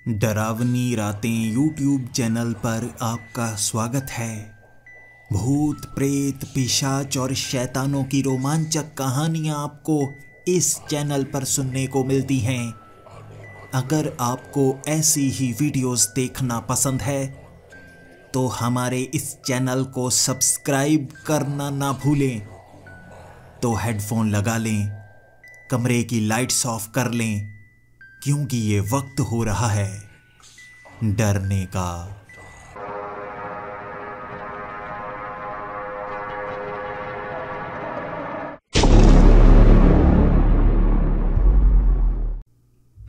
डरावनी रातें YouTube channel पर आपका स्वागत है। भूत प्रेत पिशाच और शैतानों की रोमांचक कहानियां आपको इस चैनल पर सुनने को मिलती हैं। अगर आपको ऐसी ही वीडियोस देखना पसंद है तो हमारे इस चैनल को सब्सक्राइब करना ना भूलें। तो हेडफोन लगा लें, कमरे की लाइट्स ऑफ कर लें, क्योंकि ये वक्त हो रहा है डरने का।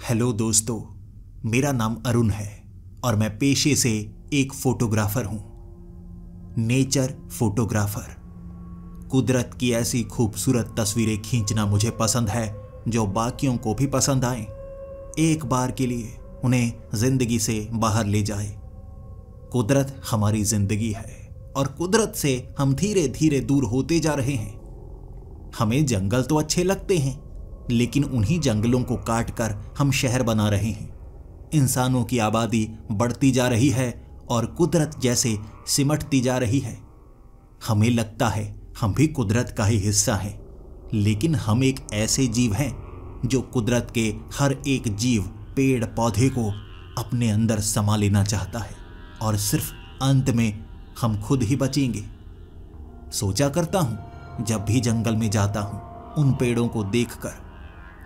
हेलो दोस्तों, मेरा नाम अरुण है और मैं पेशे से एक फोटोग्राफर हूं। Nature photographer. कुदरत की ऐसी खूबसूरत तस्वीरें खींचना मुझे पसंद है जो बाकियों को भी पसंद आए, एक बार के लिए उन्हें जिंदगी से बाहर ले जाए। कुदरत हमारी जिंदगी है और कुदरत से हम धीरे धीरे दूर होते जा रहे हैं। हमें जंगल तो अच्छे लगते हैं, लेकिन उन्हीं जंगलों को काटकर हम शहर बना रहे हैं। इंसानों की आबादी बढ़ती जा रही है और कुदरत जैसे सिमटती जा रही है। हमें लगता है हम भी कुदरत का ही हिस्सा हैं, लेकिन हम एक ऐसे जीव हैं जो कुदरत के हर एक जीव पेड़ पौधे को अपने अंदर समा लेना चाहता है और सिर्फ अंत में हम खुद ही बचेंगे। सोचा करता हूं जब भी जंगल में जाता हूं उन पेड़ों को देखकर,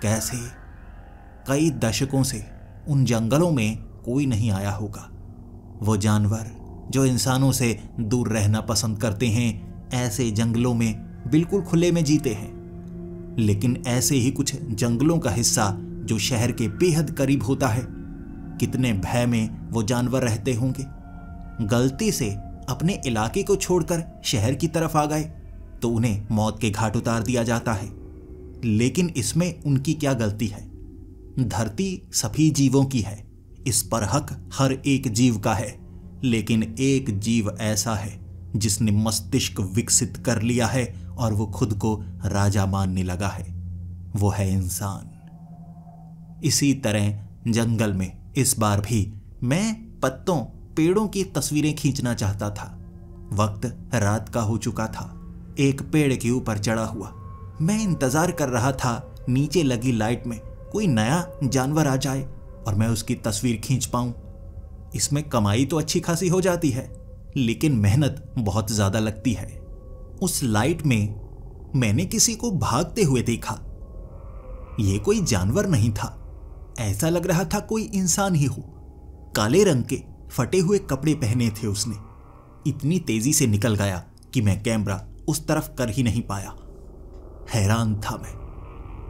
कैसे कई दशकों से उन जंगलों में कोई नहीं आया होगा। वो जानवर जो इंसानों से दूर रहना पसंद करते हैं, ऐसे जंगलों में बिल्कुल खुले में जीते हैं। लेकिन ऐसे ही कुछ जंगलों का हिस्सा जो शहर के बेहद करीब होता है, कितने भय में वो जानवर रहते होंगे। गलती से अपने इलाके को छोड़कर शहर की तरफ आ गए तो उन्हें मौत के घाट उतार दिया जाता है। लेकिन इसमें उनकी क्या गलती है? धरती सभी जीवों की है, इस पर हक हर एक जीव का है। लेकिन एक जीव ऐसा है जिसने मस्तिष्क विकसित कर लिया है और वो खुद को राजा मानने लगा है। वो है इंसान। इसी तरह जंगल में इस बार भी मैं पत्तों पेड़ों की तस्वीरें खींचना चाहता था। वक्त रात का हो चुका था। एक पेड़ के ऊपर चढ़ा हुआ मैं इंतजार कर रहा था नीचे लगी लाइट में कोई नया जानवर आ जाए और मैं उसकी तस्वीर खींच पाऊं। इसमें कमाई तो अच्छी खासी हो जाती है, लेकिन मेहनत बहुत ज्यादा लगती है। उस लाइट में मैंने किसी को भागते हुए देखा। यह कोई जानवर नहीं था, ऐसा लग रहा था कोई इंसान ही हो। काले रंग के फटे हुए कपड़े पहने थे उसने। इतनी तेजी से निकल गया कि मैं कैमरा उस तरफ कर ही नहीं पाया। हैरान था मैं।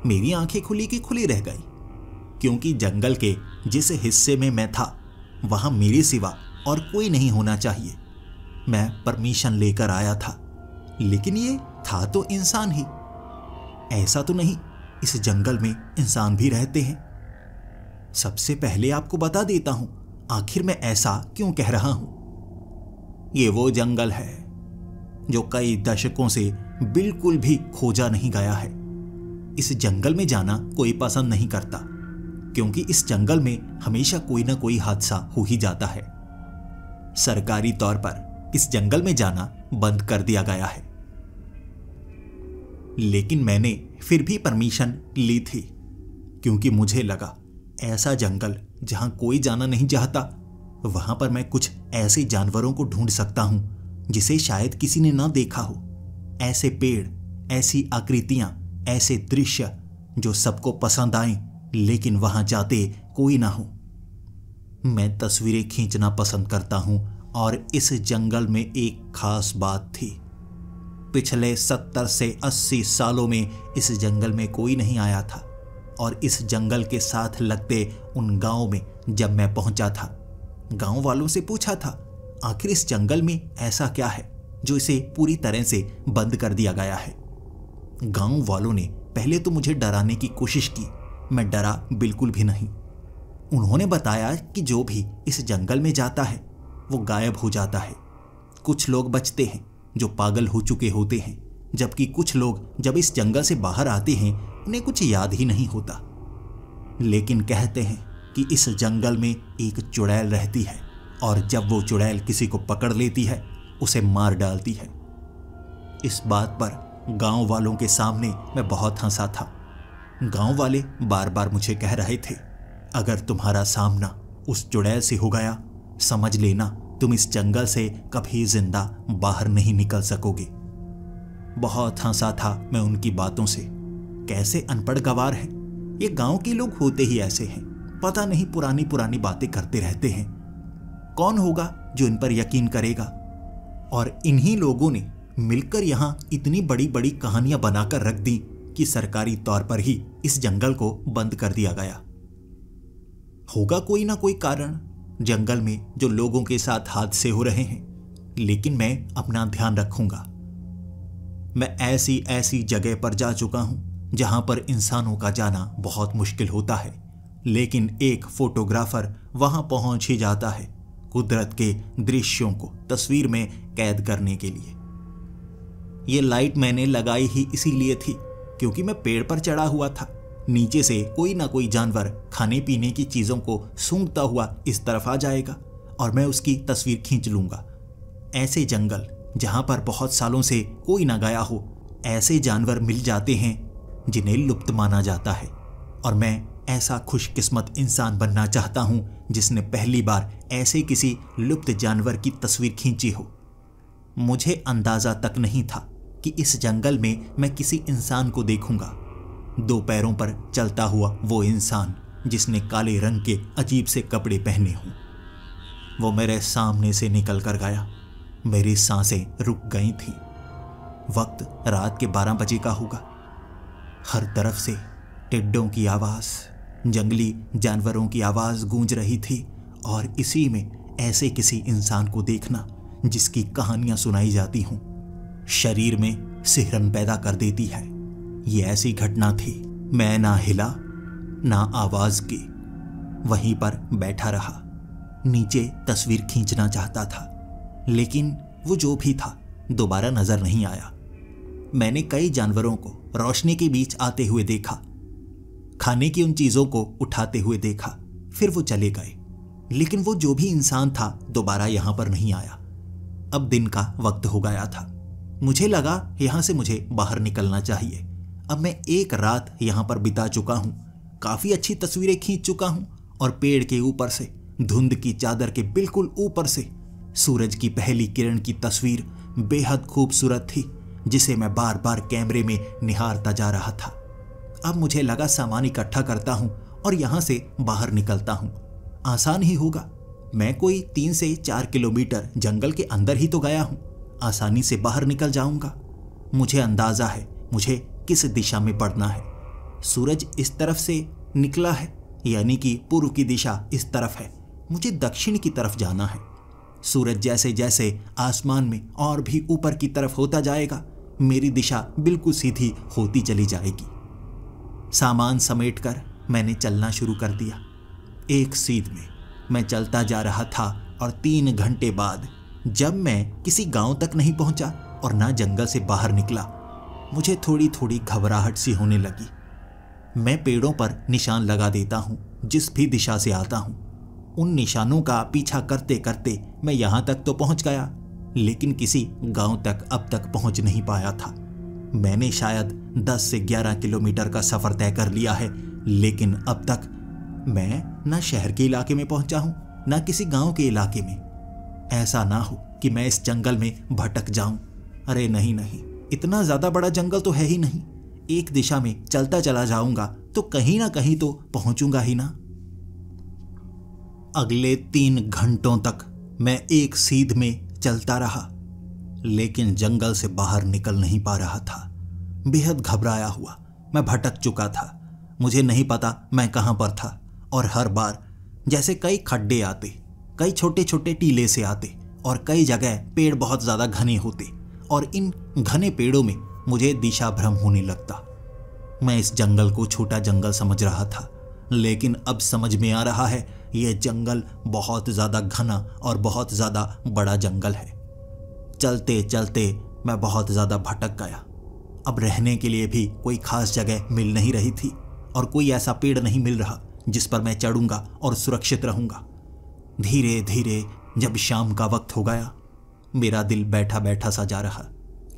मेरी आंखें खुली की खुली रह गई, क्योंकि जंगल के जिस हिस्से में मैं था वहां मेरे सिवा और कोई नहीं होना चाहिए। मैं परमिशन लेकर आया था, लेकिन ये था तो इंसान ही। ऐसा तो नहीं इस जंगल में इंसान भी रहते हैं। सबसे पहले आपको बता देता हूं आखिर मैं ऐसा क्यों कह रहा हूं। ये वो जंगल है जो कई दशकों से बिल्कुल भी खोजा नहीं गया है। इस जंगल में जाना कोई पसंद नहीं करता, क्योंकि इस जंगल में हमेशा कोई ना कोई हादसा हो ही जाता है। सरकारी तौर पर इस जंगल में जाना बंद कर दिया गया है, लेकिन मैंने फिर भी परमिशन ली थी, क्योंकि मुझे लगा ऐसा जंगल जहां कोई जाना नहीं चाहता, वहां पर मैं कुछ ऐसे जानवरों को ढूंढ सकता हूं जिसे शायद किसी ने ना देखा हो। ऐसे पेड़, ऐसी आकृतियां, ऐसे दृश्य जो सबको पसंद आए, लेकिन वहां जाते कोई ना हो। मैं तस्वीरें खींचना पसंद करता हूं और इस जंगल में एक खास बात थी। पिछले 70 से 80 सालों में इस जंगल में कोई नहीं आया था, और इस जंगल के साथ लगते उन गांवों में जब मैं पहुंचा था, गांव वालों से पूछा था आखिर इस जंगल में ऐसा क्या है जो इसे पूरी तरह से बंद कर दिया गया है। गांव वालों ने पहले तो मुझे डराने की कोशिश की। मैं डरा बिल्कुल भी नहीं। उन्होंने बताया कि जो भी इस जंगल में जाता है वो गायब हो जाता है। कुछ लोग बचते हैं जो पागल हो चुके होते हैं, जबकि कुछ लोग जब इस जंगल से बाहर आते हैं उन्हें कुछ याद ही नहीं होता। लेकिन कहते हैं कि इस जंगल में एक चुड़ैल रहती है और जब वो चुड़ैल किसी को पकड़ लेती है उसे मार डालती है। इस बात पर गांव वालों के सामने मैं बहुत हंसा था। गांव वाले बार बार मुझे कह रहे थे, अगर तुम्हारा सामना उस चुड़ैल से हो गया, समझ लेना तुम इस जंगल से कभी जिंदा बाहर नहीं निकल सकोगे। बहुत हंसा था मैं उनकी बातों से। कैसे अनपढ़ गवार हैं ये गांव के लोग, होते ही ऐसे हैं। पता नहीं पुरानी पुरानी बातें करते रहते हैं। कौन होगा जो इन पर यकीन करेगा। और इन्हीं लोगों ने मिलकर यहां इतनी बड़ी बड़ी कहानियां बनाकर रख दी कि सरकारी तौर पर ही इस जंगल को बंद कर दिया गया। होगा कोई ना कोई कारण जंगल में जो लोगों के साथ हादसे हो रहे हैं, लेकिन मैं अपना ध्यान रखूंगा। मैं ऐसी ऐसी जगह पर जा चुका हूं जहां पर इंसानों का जाना बहुत मुश्किल होता है, लेकिन एक फोटोग्राफर वहां पहुंच ही जाता है कुदरत के दृश्यों को तस्वीर में कैद करने के लिए। ये लाइट मैंने लगाई ही इसीलिए थी क्योंकि मैं पेड़ पर चढ़ा हुआ था। नीचे से कोई ना कोई जानवर खाने पीने की चीजों को सूंघता हुआ इस तरफ आ जाएगा और मैं उसकी तस्वीर खींच लूंगा। ऐसे जंगल जहां पर बहुत सालों से कोई ना गया हो, ऐसे जानवर मिल जाते हैं जिन्हें लुप्त माना जाता है। और मैं ऐसा खुशकिस्मत इंसान बनना चाहता हूं जिसने पहली बार ऐसे किसी लुप्त जानवर की तस्वीर खींची हो। मुझे अंदाजा तक नहीं था कि इस जंगल में मैं किसी इंसान को देखूंगा। 2 पैरों पर चलता हुआ वो इंसान जिसने काले रंग के अजीब से कपड़े पहने हों। वो मेरे सामने से निकल कर गया। मेरी सांसें रुक गई थी। वक्त रात के 12 बजे का होगा। हर तरफ से टिड्डों की आवाज, जंगली जानवरों की आवाज गूंज रही थी और इसी में ऐसे किसी इंसान को देखना जिसकी कहानियां सुनाई जाती हों, शरीर में सिहरन पैदा कर देती है। ये ऐसी घटना थी। मैं ना हिला ना आवाज की, वहीं पर बैठा रहा। नीचे तस्वीर खींचना चाहता था, लेकिन वो जो भी था दोबारा नजर नहीं आया। मैंने कई जानवरों को रोशनी के बीच आते हुए देखा, खाने की उन चीजों को उठाते हुए देखा, फिर वो चले गए। लेकिन वो जो भी इंसान था दोबारा यहां पर नहीं आया। अब दिन का वक्त हो गया था। मुझे लगा यहां से मुझे बाहर निकलना चाहिए। अब मैं एक रात यहां पर बिता चुका हूं, काफी अच्छी तस्वीरें खींच चुका हूं और पेड़ के ऊपर से, धुंध की चादर के बिल्कुल ऊपर से सूरज की पहली किरण की तस्वीर बेहद खूबसूरत थी, जिसे मैं बार बार कैमरे में निहारता जा रहा था। अब मुझे लगा सामान इकट्ठा करता हूं और यहां से बाहर निकलता हूं। आसान ही होगा। मैं कोई 3 से 4 किलोमीटर जंगल के अंदर ही तो गया हूं, आसानी से बाहर निकल जाऊंगा। मुझे अंदाजा है मुझे किस दिशा में बढ़ना है। सूरज इस तरफ से निकला है, यानी कि पूर्व की दिशा इस तरफ है। मुझे दक्षिण की तरफ जाना है। सूरज जैसे जैसे आसमान में और भी ऊपर की तरफ होता जाएगा, मेरी दिशा बिल्कुल सीधी होती चली जाएगी। सामान समेटकर मैंने चलना शुरू कर दिया। एक सीध में मैं चलता जा रहा था और 3 घंटे बाद जब मैं किसी गांव तक नहीं पहुंचा और ना जंगल से बाहर निकला, मुझे थोड़ी थोड़ी घबराहट सी होने लगी। मैं पेड़ों पर निशान लगा देता हूं जिस भी दिशा से आता हूं। उन निशानों का पीछा करते करते मैं यहां तक तो पहुंच गया, लेकिन किसी गांव तक अब तक पहुंच नहीं पाया था। मैंने शायद 10 से 11 किलोमीटर का सफर तय कर लिया है, लेकिन अब तक मैं ना शहर के इलाके में पहुंचा हूं ना किसी गांव के इलाके में। ऐसा ना हो कि मैं इस जंगल में भटक जाऊं। अरे नहीं नहीं, इतना ज्यादा बड़ा जंगल तो है ही नहीं। एक दिशा में चलता चला जाऊंगा तो कहीं ना कहीं तो पहुंचूंगा ही ना। अगले 3 घंटों तक मैं एक सीध में चलता रहा, लेकिन जंगल से बाहर निकल नहीं पा रहा था। बेहद घबराया हुआ मैं भटक चुका था। मुझे नहीं पता मैं कहां पर था और हर बार जैसे कई खड्डे आते, कई छोटे छोटे टीले से आते और कई जगह पेड़ बहुत ज्यादा घने होते और इन घने पेड़ों में मुझे दिशा भ्रम होने लगता। मैं इस जंगल को छोटा जंगल समझ रहा था, लेकिन अब समझ में आ रहा है यह जंगल बहुत ज्यादा घना और बहुत ज्यादा बड़ा जंगल है। चलते चलते मैं बहुत ज्यादा भटक गया। अब रहने के लिए भी कोई खास जगह मिल नहीं रही थी और कोई ऐसा पेड़ नहीं मिल रहा जिस पर मैं चढ़ूंगा और सुरक्षित रहूंगा। धीरे धीरे जब शाम का वक्त हो गया, मेरा दिल बैठा बैठा सा जा रहा,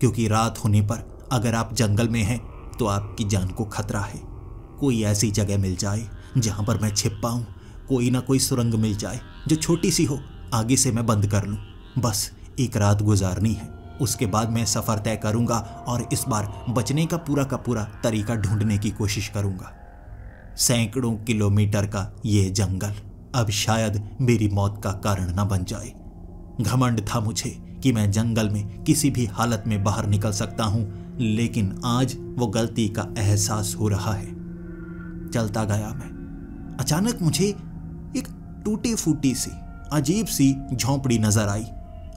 क्योंकि रात होने पर अगर आप जंगल में हैं तो आपकी जान को खतरा है। कोई ऐसी जगह मिल जाए जहां पर मैं छिप पाऊं, कोई ना कोई सुरंग मिल जाए जो छोटी सी हो, आगे से मैं बंद कर लूं। बस एक रात गुजारनी है, उसके बाद मैं सफ़र तय करूंगा और इस बार बचने का पूरा तरीका ढूंढने की कोशिश करूंगा। सैकड़ों किलोमीटर का ये जंगल अब शायद मेरी मौत का कारण न बन जाए। घमंड था मुझे कि मैं जंगल में किसी भी हालत में बाहर निकल सकता हूं, लेकिन आज वो गलती का एहसास हो रहा है। चलता गया मैं। अचानक मुझे एक टूटी फूटी सी अजीब सी झोंपड़ी नजर आई।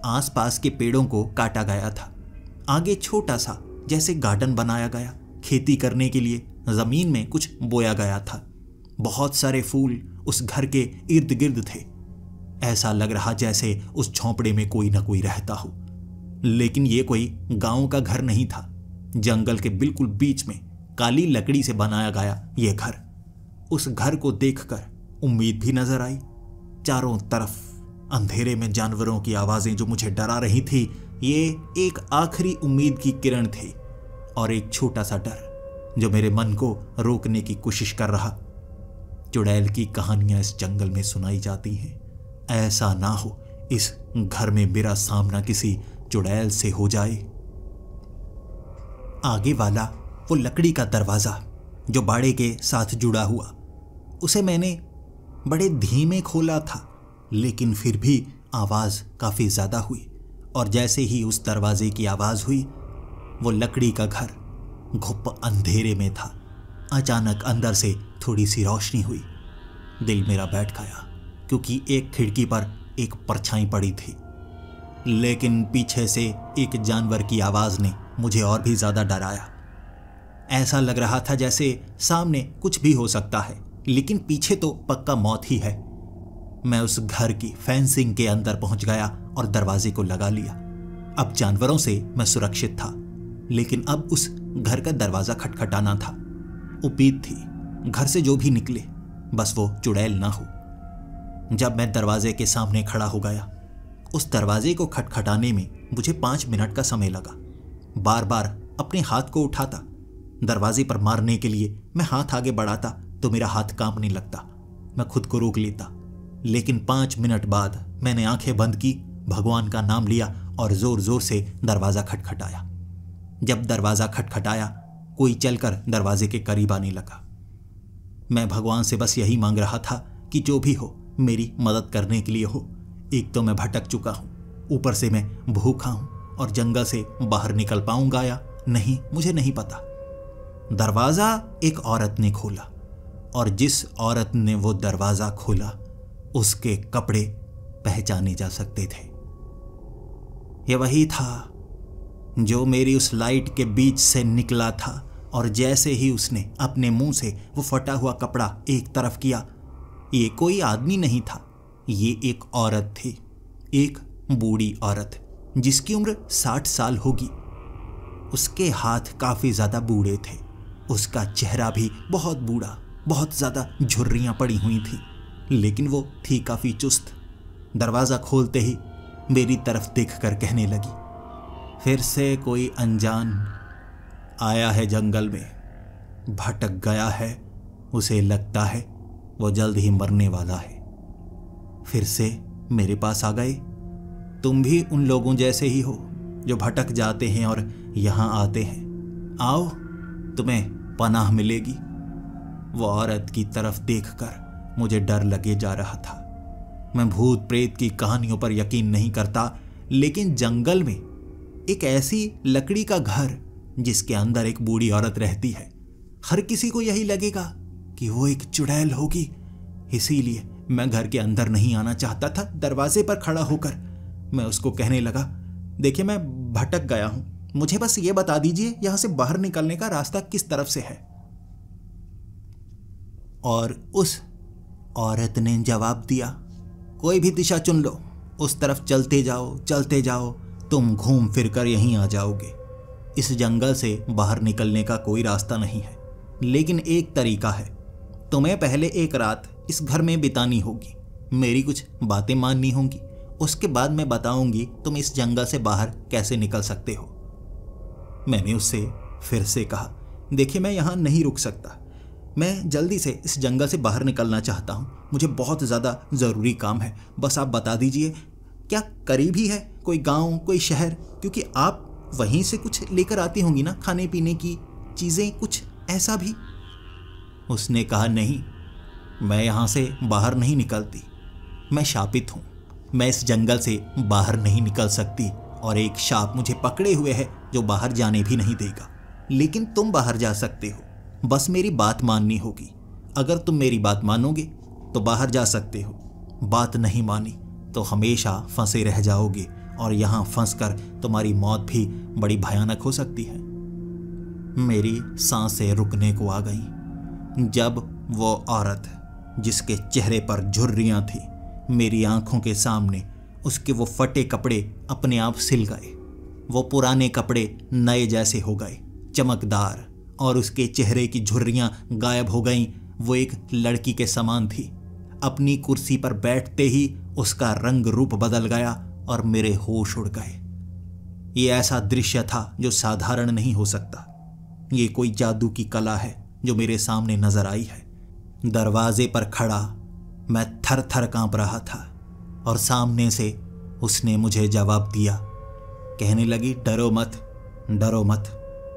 आसपास के पेड़ों को काटा गया था। आगे छोटा सा जैसे गार्डन बनाया गया, खेती करने के लिए जमीन में कुछ बोया गया था। बहुत सारे फूल उस घर के इर्द गिर्द थे। ऐसा लग रहा जैसे उस झोंपड़े में कोई ना कोई रहता हो। लेकिन ये कोई गांव का घर नहीं था। जंगल के बिल्कुल बीच में काली लकड़ी से बनाया गया ये घर। उस घर को देखकर उम्मीद भी नजर आई। चारों तरफ अंधेरे में जानवरों की आवाजें जो मुझे डरा रही थी, ये एक आखिरी उम्मीद की किरण थी। और एक छोटा सा डर जो मेरे मन को रोकने की कोशिश कर रहा। चुड़ैल की कहानियां इस जंगल में सुनाई जाती हैं। ऐसा ना हो इस घर में मेरा सामना किसी चुड़ैल से हो जाए। आगे वाला वो लकड़ी का दरवाजा जो बाड़े के साथ जुड़ा हुआ, उसे मैंने बड़े धीमे खोला था, लेकिन फिर भी आवाज काफी ज्यादा हुई। और जैसे ही उस दरवाजे की आवाज हुई, वो लकड़ी का घर घुप अंधेरे में था। अचानक अंदर से थोड़ी सी रोशनी हुई। दिल मेरा बैठ गया, क्योंकि एक खिड़की पर एक परछाई पड़ी थी। लेकिन पीछे से एक जानवर की आवाज ने मुझे और भी ज्यादा डराया। ऐसा लग रहा था जैसे सामने कुछ भी हो सकता है, लेकिन पीछे तो पक्का मौत ही है। मैं उस घर की फेंसिंग के अंदर पहुंच गया और दरवाजे को लगा लिया। अब जानवरों से मैं सुरक्षित था, लेकिन अब उस घर का दरवाजा खटखटाना था। उम्मीद थी घर से जो भी निकले बस वो चुड़ैल ना हो। जब मैं दरवाजे के सामने खड़ा हो गया, उस दरवाजे को खटखटाने में मुझे 5 मिनट का समय लगा। बार बार अपने हाथ को उठाता, दरवाजे पर मारने के लिए मैं हाथ आगे बढ़ाता तो मेरा हाथ कांपने लगता। मैं खुद को रोक लेता, लेकिन 5 मिनट बाद मैंने आंखें बंद की, भगवान का नाम लिया और जोर जोर से दरवाजा खटखटाया। जब दरवाजा खटखटाया, कोई चलकर दरवाजे के करीब आने लगा। मैं भगवान से बस यही मांग रहा था कि जो भी हो मेरी मदद करने के लिए हो। एक तो मैं भटक चुका हूं, ऊपर से मैं भूखा हूं, और जंगल से बाहर निकल पाऊंगा या नहीं मुझे नहीं पता। दरवाजा एक औरत ने खोला, और जिस औरत ने वो दरवाजा खोला उसके कपड़े पहचाने जा सकते थे। यह वही था जो मेरी उस लाइट के बीच से निकला था, और जैसे ही उसने अपने मुंह से वो फटा हुआ कपड़ा एक तरफ किया, ये कोई आदमी नहीं था, ये एक औरत थी। एक बूढ़ी औरत जिसकी उम्र 60 साल होगी। उसके हाथ काफी ज्यादा बूढ़े थे, उसका चेहरा भी बहुत बूढ़ा, बहुत ज्यादा झुर्रियां पड़ी हुई थी, लेकिन वो थी काफी चुस्त। दरवाजा खोलते ही मेरी तरफ देखकर कहने लगी, फिर से कोई अनजान आया है जंगल में, भटक गया है, उसे लगता है वो जल्द ही मरने वाला है। फिर से मेरे पास आ गए। तुम भी उन लोगों जैसे ही हो जो भटक जाते हैं और यहाँ आते हैं। आओ, तुम्हें पनाह मिलेगी। वो औरत की तरफ देखकर मुझे डर लगे जा रहा था। मैं भूत प्रेत की कहानियों पर यकीन नहीं करता, लेकिन जंगल में एक ऐसी लकड़ी का घर जिसके अंदर एक बूढ़ी औरत रहती है, हर किसी को यही लगेगा कि वो एक चुड़ैल होगी। इसीलिए मैं घर के अंदर नहीं आना चाहता था। दरवाजे पर खड़ा होकर मैं उसको कहने लगा, देखिए मैं भटक गया हूं, मुझे बस ये बता दीजिए यहां से बाहर निकलने का रास्ता किस तरफ से है। और उस औरत ने जवाब दिया, कोई भी दिशा चुन लो, उस तरफ चलते जाओ, तुम घूम फिर कर यहीं आ जाओगे। इस जंगल से बाहर निकलने का कोई रास्ता नहीं है, लेकिन एक तरीका है। तुम्हें पहले एक रात इस घर में बितानी होगी, मेरी कुछ बातें माननी होंगी, उसके बाद मैं बताऊंगी तुम इस जंगल से बाहर कैसे निकल सकते हो। मैंने उससे फिर से कहा, देखिए मैं यहाँ नहीं रुक सकता, मैं जल्दी से इस जंगल से बाहर निकलना चाहता हूँ, मुझे बहुत ज़्यादा ज़रूरी काम है, बस आप बता दीजिए क्या करीब ही है कोई गांव, कोई शहर, क्योंकि आप वहीं से कुछ लेकर आती होंगी ना, खाने पीने की चीज़ें, कुछ ऐसा भी। उसने कहा, नहीं, मैं यहाँ से बाहर नहीं निकलती, मैं शापित हूँ, मैं इस जंगल से बाहर नहीं निकल सकती और एक शाप मुझे पकड़े हुए है जो बाहर जाने भी नहीं देगा। लेकिन तुम बाहर जा सकते हो, बस मेरी बात माननी होगी। अगर तुम मेरी बात मानोगे तो बाहर जा सकते हो, बात नहीं मानी तो हमेशा फंसे रह जाओगे और यहाँ फंसकर तुम्हारी मौत भी बड़ी भयानक हो सकती है। मेरी सांसें रुकने को आ गईं जब वो औरत जिसके चेहरे पर झुर्रियाँ थी मेरी आंखों के सामने, उसके वो फटे कपड़े अपने आप सिल गए, वो पुराने कपड़े नए जैसे हो गए, चमकदार, और उसके चेहरे की झुर्रियाँ गायब हो गईं। वो एक लड़की के समान थी। अपनी कुर्सी पर बैठते ही उसका रंग रूप बदल गया और मेरे होश उड़ गए। ये ऐसा दृश्य था जो साधारण नहीं हो सकता, ये कोई जादू की कला है जो मेरे सामने नजर आई है। दरवाजे पर खड़ा मैं थर थर कांप रहा था और सामने से उसने मुझे जवाब दिया। कहने लगी, डरो मत, डरो मत,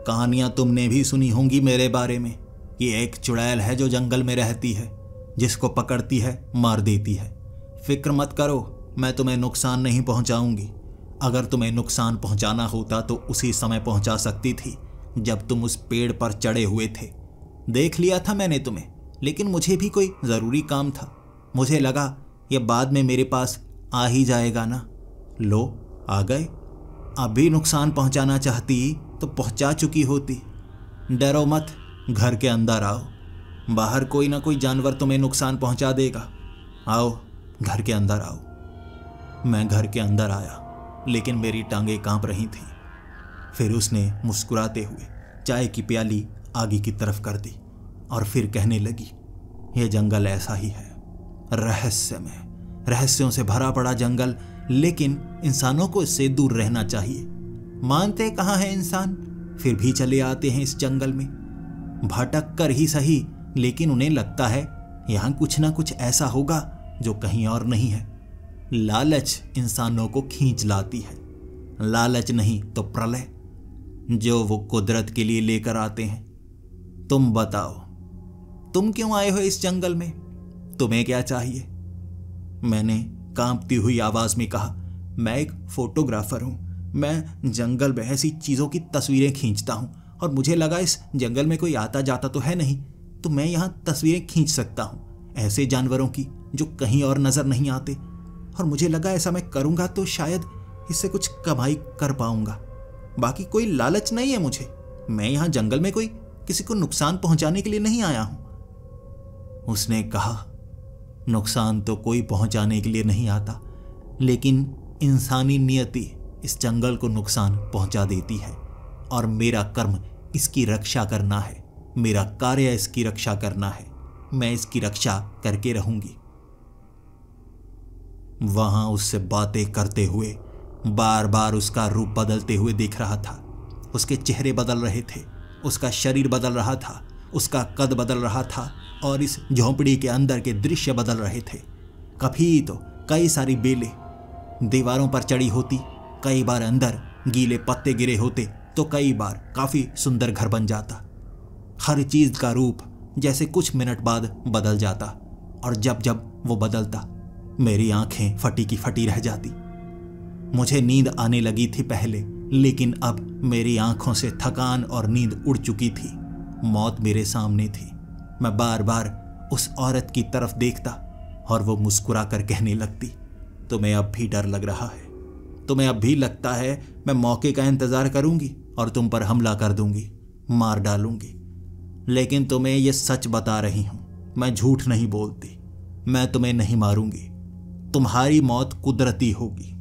कहानियां तुमने भी सुनी होंगी मेरे बारे में। ये एक चुड़ैल है जो जंगल में रहती है, जिसको पकड़ती है मार देती है। फिक्र मत करो, मैं तुम्हें नुकसान नहीं पहुंचाऊंगी। अगर तुम्हें नुकसान पहुंचाना होता तो उसी समय पहुंचा सकती थी जब तुम उस पेड़ पर चढ़े हुए थे। देख लिया था मैंने तुम्हें, लेकिन मुझे भी कोई ज़रूरी काम था। मुझे लगा ये बाद में मेरे पास आ ही जाएगा ना। लो, आ गए। अभी नुकसान पहुंचाना चाहती तो पहुंचा चुकी होती। डरो मत, घर के अंदर आओ, बाहर कोई ना कोई जानवर तुम्हें नुकसान पहुंचा देगा। आओ, घर के अंदर आओ। मैं घर के अंदर आया, लेकिन मेरी टांगें कांप रही थीं। फिर उसने मुस्कुराते हुए चाय की प्याली आगे की तरफ कर दी और फिर कहने लगी, यह जंगल ऐसा ही है, रहस्यमय, रहस्यों से भरा पड़ा जंगल, लेकिन इंसानों को इससे दूर रहना चाहिए। मानते कहाँ हैं इंसान, फिर भी चले आते हैं इस जंगल में, भटक कर ही सही, लेकिन उन्हें लगता है यहाँ कुछ ना कुछ ऐसा होगा जो कहीं और नहीं है। लालच इंसानों को खींच लाती है, लालच नहीं तो प्रलय जो वो कुदरत के लिए लेकर आते हैं। तुम बताओ, तुम क्यों आए हो इस जंगल में, तुम्हें क्या चाहिए? मैंने कांपती हुई आवाज में कहा, मैं एक फोटोग्राफर हूं, मैं जंगल में ऐसी चीजों की तस्वीरें खींचता हूं और मुझे लगा इस जंगल में कोई आता जाता तो है नहीं, तो मैं यहां तस्वीरें खींच सकता हूं ऐसे जानवरों की जो कहीं और नजर नहीं आते, और मुझे लगा ऐसा मैं करूंगा तो शायद इससे कुछ कमाई कर पाऊंगा। बाकी कोई लालच नहीं है मुझे, मैं यहां जंगल में कोई किसी को नुकसान पहुंचाने के लिए नहीं आया हूं। उसने कहा, नुकसान तो कोई पहुंचाने के लिए नहीं आता, लेकिन इंसानी नियति इस जंगल को नुकसान पहुंचा देती है और मेरा कर्म इसकी रक्षा करना है, मेरा कार्य इसकी रक्षा करना है, मैं इसकी रक्षा करके रहूंगी। वहां उससे बातें करते हुए बार बार उसका रूप बदलते हुए देख रहा था। उसके चेहरे बदल रहे थे, उसका शरीर बदल रहा था, उसका कद बदल रहा था और इस झोंपड़ी के अंदर के दृश्य बदल रहे थे। कभी तो कई सारी बेलें दीवारों पर चढ़ी होती, कई बार अंदर गीले पत्ते गिरे होते, तो कई बार काफी सुंदर घर बन जाता। हर चीज का रूप जैसे कुछ मिनट बाद बदल जाता, और जब जब वो बदलता मेरी आंखें फटी की फटी रह जाती। मुझे नींद आने लगी थी पहले, लेकिन अब मेरी आंखों से थकान और नींद उड़ चुकी थी। मौत मेरे सामने थी। मैं बार बार उस औरत की तरफ देखता और वो मुस्कुरा कर कहने लगती, तुम्हें अब भी डर लग रहा है, तुम्हें अब भी लगता है मैं मौके का इंतजार करूंगी और तुम पर हमला कर दूंगी, मार डालूंगी। लेकिन तुम्हें यह सच बता रही हूं, मैं झूठ नहीं बोलती, मैं तुम्हें नहीं मारूंगी। तुम्हारी मौत कुदरती होगी।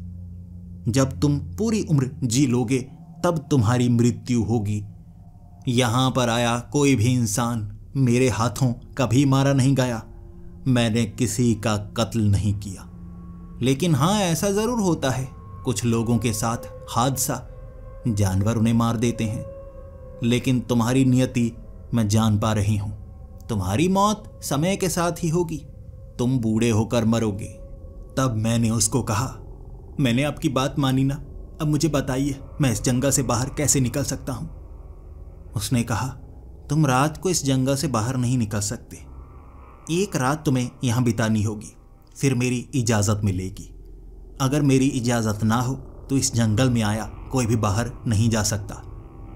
जब तुम पूरी उम्र जी लोगे तब तुम्हारी मृत्यु होगी। यहां पर आया कोई भी इंसान मेरे हाथों कभी मारा नहीं गया। मैंने किसी का कत्ल नहीं किया। लेकिन हाँ, ऐसा ज़रूर होता है, कुछ लोगों के साथ हादसा, जानवर उन्हें मार देते हैं। लेकिन तुम्हारी नियति मैं जान पा रही हूँ। तुम्हारी मौत समय के साथ ही होगी, तुम बूढ़े होकर मरोगे। तब मैंने उसको कहा, मैंने आपकी बात मानी ना, अब मुझे बताइए मैं इस जंगल से बाहर कैसे निकल सकता हूँ। उसने कहा, तुम रात को इस जंगल से बाहर नहीं निकल सकते। एक रात तुम्हें यहाँ बितानी होगी, फिर मेरी इजाज़त मिलेगी। अगर मेरी इजाज़त ना हो तो इस जंगल में आया कोई भी बाहर नहीं जा सकता।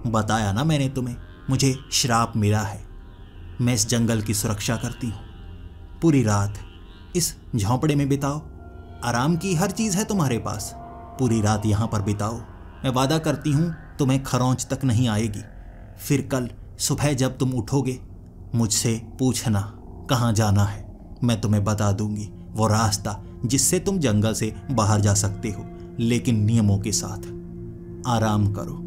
बताया ना मैंने तुम्हें, मुझे श्राप मिला है। मैं इस जंगल की सुरक्षा करती हूँ। पूरी रात इस झोंपड़े में बिताओ, आराम की हर चीज़ है तुम्हारे पास। पूरी रात यहाँ पर बिताओ, मैं वादा करती हूँ तुम्हें खरोंच तक नहीं आएगी। फिर कल सुबह जब तुम उठोगे मुझसे पूछना कहाँ जाना है, मैं तुम्हें बता दूंगी वो रास्ता जिससे तुम जंगल से बाहर जा सकते हो, लेकिन नियमों के साथ। आराम करो,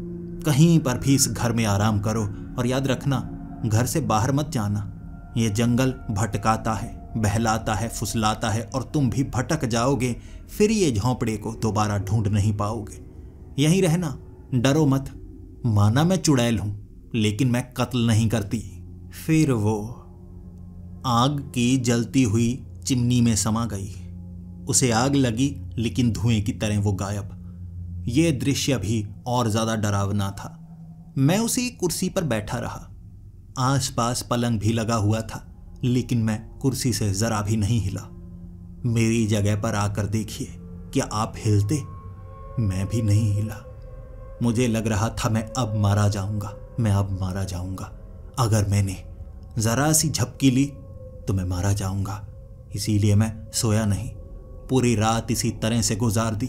कहीं पर भी इस घर में आराम करो, और याद रखना घर से बाहर मत जाना। ये जंगल भटकाता है, बहलाता है, फुसलाता है, और तुम भी भटक जाओगे। फिर ये झोंपड़े को दोबारा ढूंढ नहीं पाओगे। यहीं रहना, डरो मत। माना मैं चुड़ैल हूं, लेकिन मैं कत्ल नहीं करती। फिर वो आग की जलती हुई चिमनी में समा गई। उसे आग लगी, लेकिन धुएं की तरह वो गायब। ये दृश्य भी और ज्यादा डरावना था। मैं उसी कुर्सी पर बैठा रहा। आसपास पलंग भी लगा हुआ था, लेकिन मैं कुर्सी से जरा भी नहीं हिला। मेरी जगह पर आकर देखिए, क्या आप हिलते? मैं भी नहीं हिला। मुझे लग रहा था मैं अब मारा जाऊंगा, मैं अब मारा जाऊंगा। अगर मैंने जरा सी झपकी ली तो मैं मारा जाऊंगा। इसीलिए मैं सोया नहीं, पूरी रात इसी तरह से गुजार दी।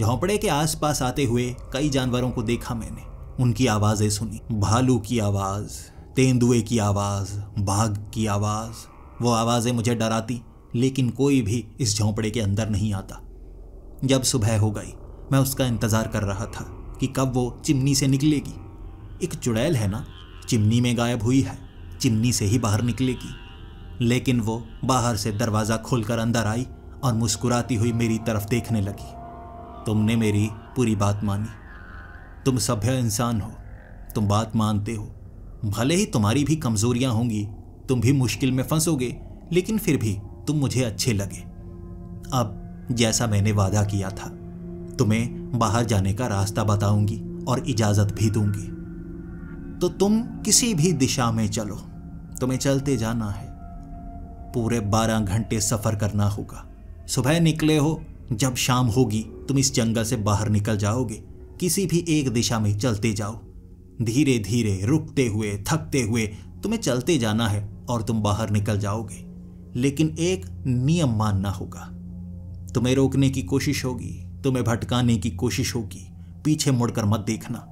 झोंपड़े के आसपास आते हुए कई जानवरों को देखा मैंने, उनकी आवाज़ें सुनी। भालू की आवाज़, तेंदुए की आवाज़, बाघ की आवाज़। वो आवाज़ें मुझे डराती, लेकिन कोई भी इस झोंपड़े के अंदर नहीं आता। जब सुबह हो गई, मैं उसका इंतज़ार कर रहा था कि कब वो चिमनी से निकलेगी। एक चुड़ैल है ना, चिमनी में गायब हुई है, चिमनी से ही बाहर निकलेगी। लेकिन वो बाहर से दरवाज़ा खोलकर अंदर आई और मुस्कुराती हुई मेरी तरफ देखने लगी। तुमने मेरी पूरी बात मानी। तुम सभ्य इंसान हो, तुम बात मानते हो। भले ही तुम्हारी भी कमज़ोरियाँ होंगी, तुम भी मुश्किल में फंसोगे, लेकिन फिर भी तुम मुझे अच्छे लगे। अब जैसा मैंने वादा किया था, तुम्हें बाहर जाने का रास्ता बताऊंगी और इजाज़त भी दूंगी। तो तुम किसी भी दिशा में चलो, तुम्हें चलते जाना है। पूरे 12 घंटे सफ़र करना होगा। सुबह निकले हो, जब शाम होगी तुम इस जंगल से बाहर निकल जाओगे। किसी भी एक दिशा में चलते जाओ, धीरे धीरे, रुकते हुए, थकते हुए तुम्हें चलते जाना है और तुम बाहर निकल जाओगे। लेकिन एक नियम मानना होगा। तुम्हें रोकने की कोशिश होगी, तुम्हें भटकाने की कोशिश होगी, पीछे मुड़कर मत देखना।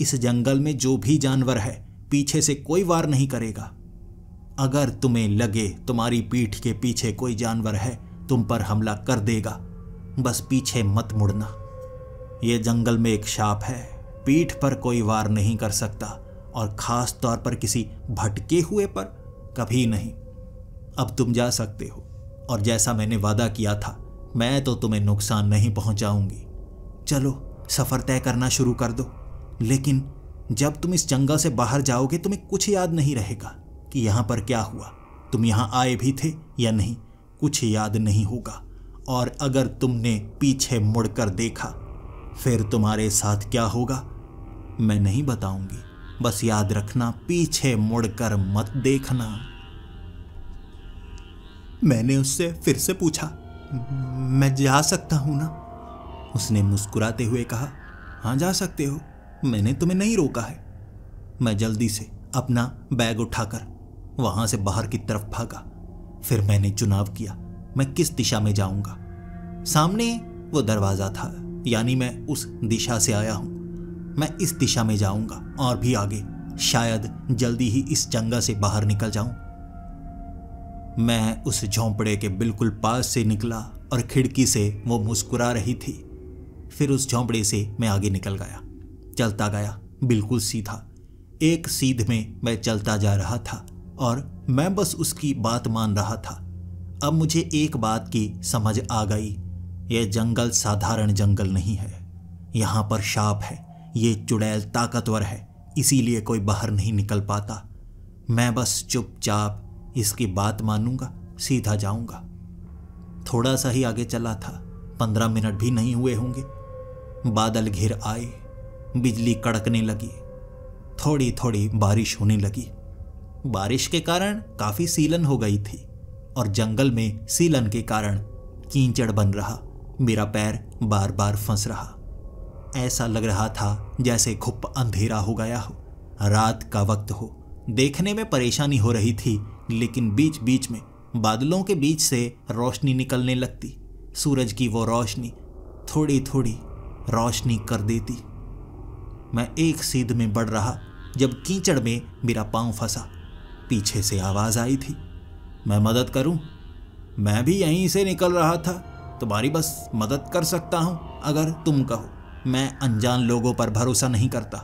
इस जंगल में जो भी जानवर है, पीछे से कोई वार नहीं करेगा। अगर तुम्हें लगे तुम्हारी पीठ के पीछे कोई जानवर है, तुम पर हमला कर देगा, बस पीछे मत मुड़ना। ये जंगल में एक शाप है, पीठ पर कोई वार नहीं कर सकता, और खास तौर पर किसी भटके हुए पर कभी नहीं। अब तुम जा सकते हो, और जैसा मैंने वादा किया था, मैं तो तुम्हें नुकसान नहीं पहुंचाऊंगी। चलो सफ़र तय करना शुरू कर दो। लेकिन जब तुम इस जंगल से बाहर जाओगे, तुम्हें कुछ याद नहीं रहेगा कि यहाँ पर क्या हुआ, तुम यहाँ आए भी थे या नहीं, कुछ याद नहीं होगा। और अगर तुमने पीछे मुड़कर देखा, फिर तुम्हारे साथ क्या होगा मैं नहीं बताऊंगी। बस याद रखना, पीछे मुड़कर मत देखना। मैंने उससे फिर से पूछा, मैं जा सकता हूं ना? उसने मुस्कुराते हुए कहा, हाँ जा सकते हो, मैंने तुम्हें नहीं रोका है। मैं जल्दी से अपना बैग उठाकर वहां से बाहर की तरफ भागा। फिर मैंने चुनाव किया, मैं किस दिशा में जाऊंगा। सामने वो दरवाज़ा था, यानी मैं उस दिशा से आया हूं। मैं इस दिशा में जाऊंगा और भी आगे, शायद जल्दी ही इस जंगल से बाहर निकल जाऊं। मैं उस झोंपड़े के बिल्कुल पास से निकला और खिड़की से वो मुस्कुरा रही थी। फिर उस झोंपड़े से मैं आगे निकल गया, चलता गया बिल्कुल सीधा। एक सीध में मैं चलता जा रहा था। और मैं बस उसकी बात मान रहा था। अब मुझे एक बात की समझ आ गई, यह जंगल साधारण जंगल नहीं है। यहाँ पर सांप है, ये चुड़ैल ताकतवर है, इसीलिए कोई बाहर नहीं निकल पाता। मैं बस चुपचाप इसकी बात मानूंगा, सीधा जाऊंगा। थोड़ा सा ही आगे चला था, 15 मिनट भी नहीं हुए होंगे। बादल घिर आए, बिजली कड़कने लगी, थोड़ी थोड़ी बारिश होने लगी। बारिश के कारण काफी सीलन हो गई थी और जंगल में सीलन के कारण कीचड़ बन रहा। मेरा पैर बार बार फंस रहा। ऐसा लग रहा था जैसे घुप अंधेरा हो गया हो, रात का वक्त हो। देखने में परेशानी हो रही थी, लेकिन बीच बीच में बादलों के बीच से रोशनी निकलने लगती। सूरज की वो रोशनी थोड़ी थोड़ी रोशनी कर देती। मैं एक सीध में बढ़ रहा जब कीचड़ में मेरा पांव फंसा। पीछे से आवाज आई थी, मैं मदद करूं? मैं भी यहीं से निकल रहा था, तुम्हारी बस मदद कर सकता हूं अगर तुम कहो। मैं अनजान लोगों पर भरोसा नहीं करता।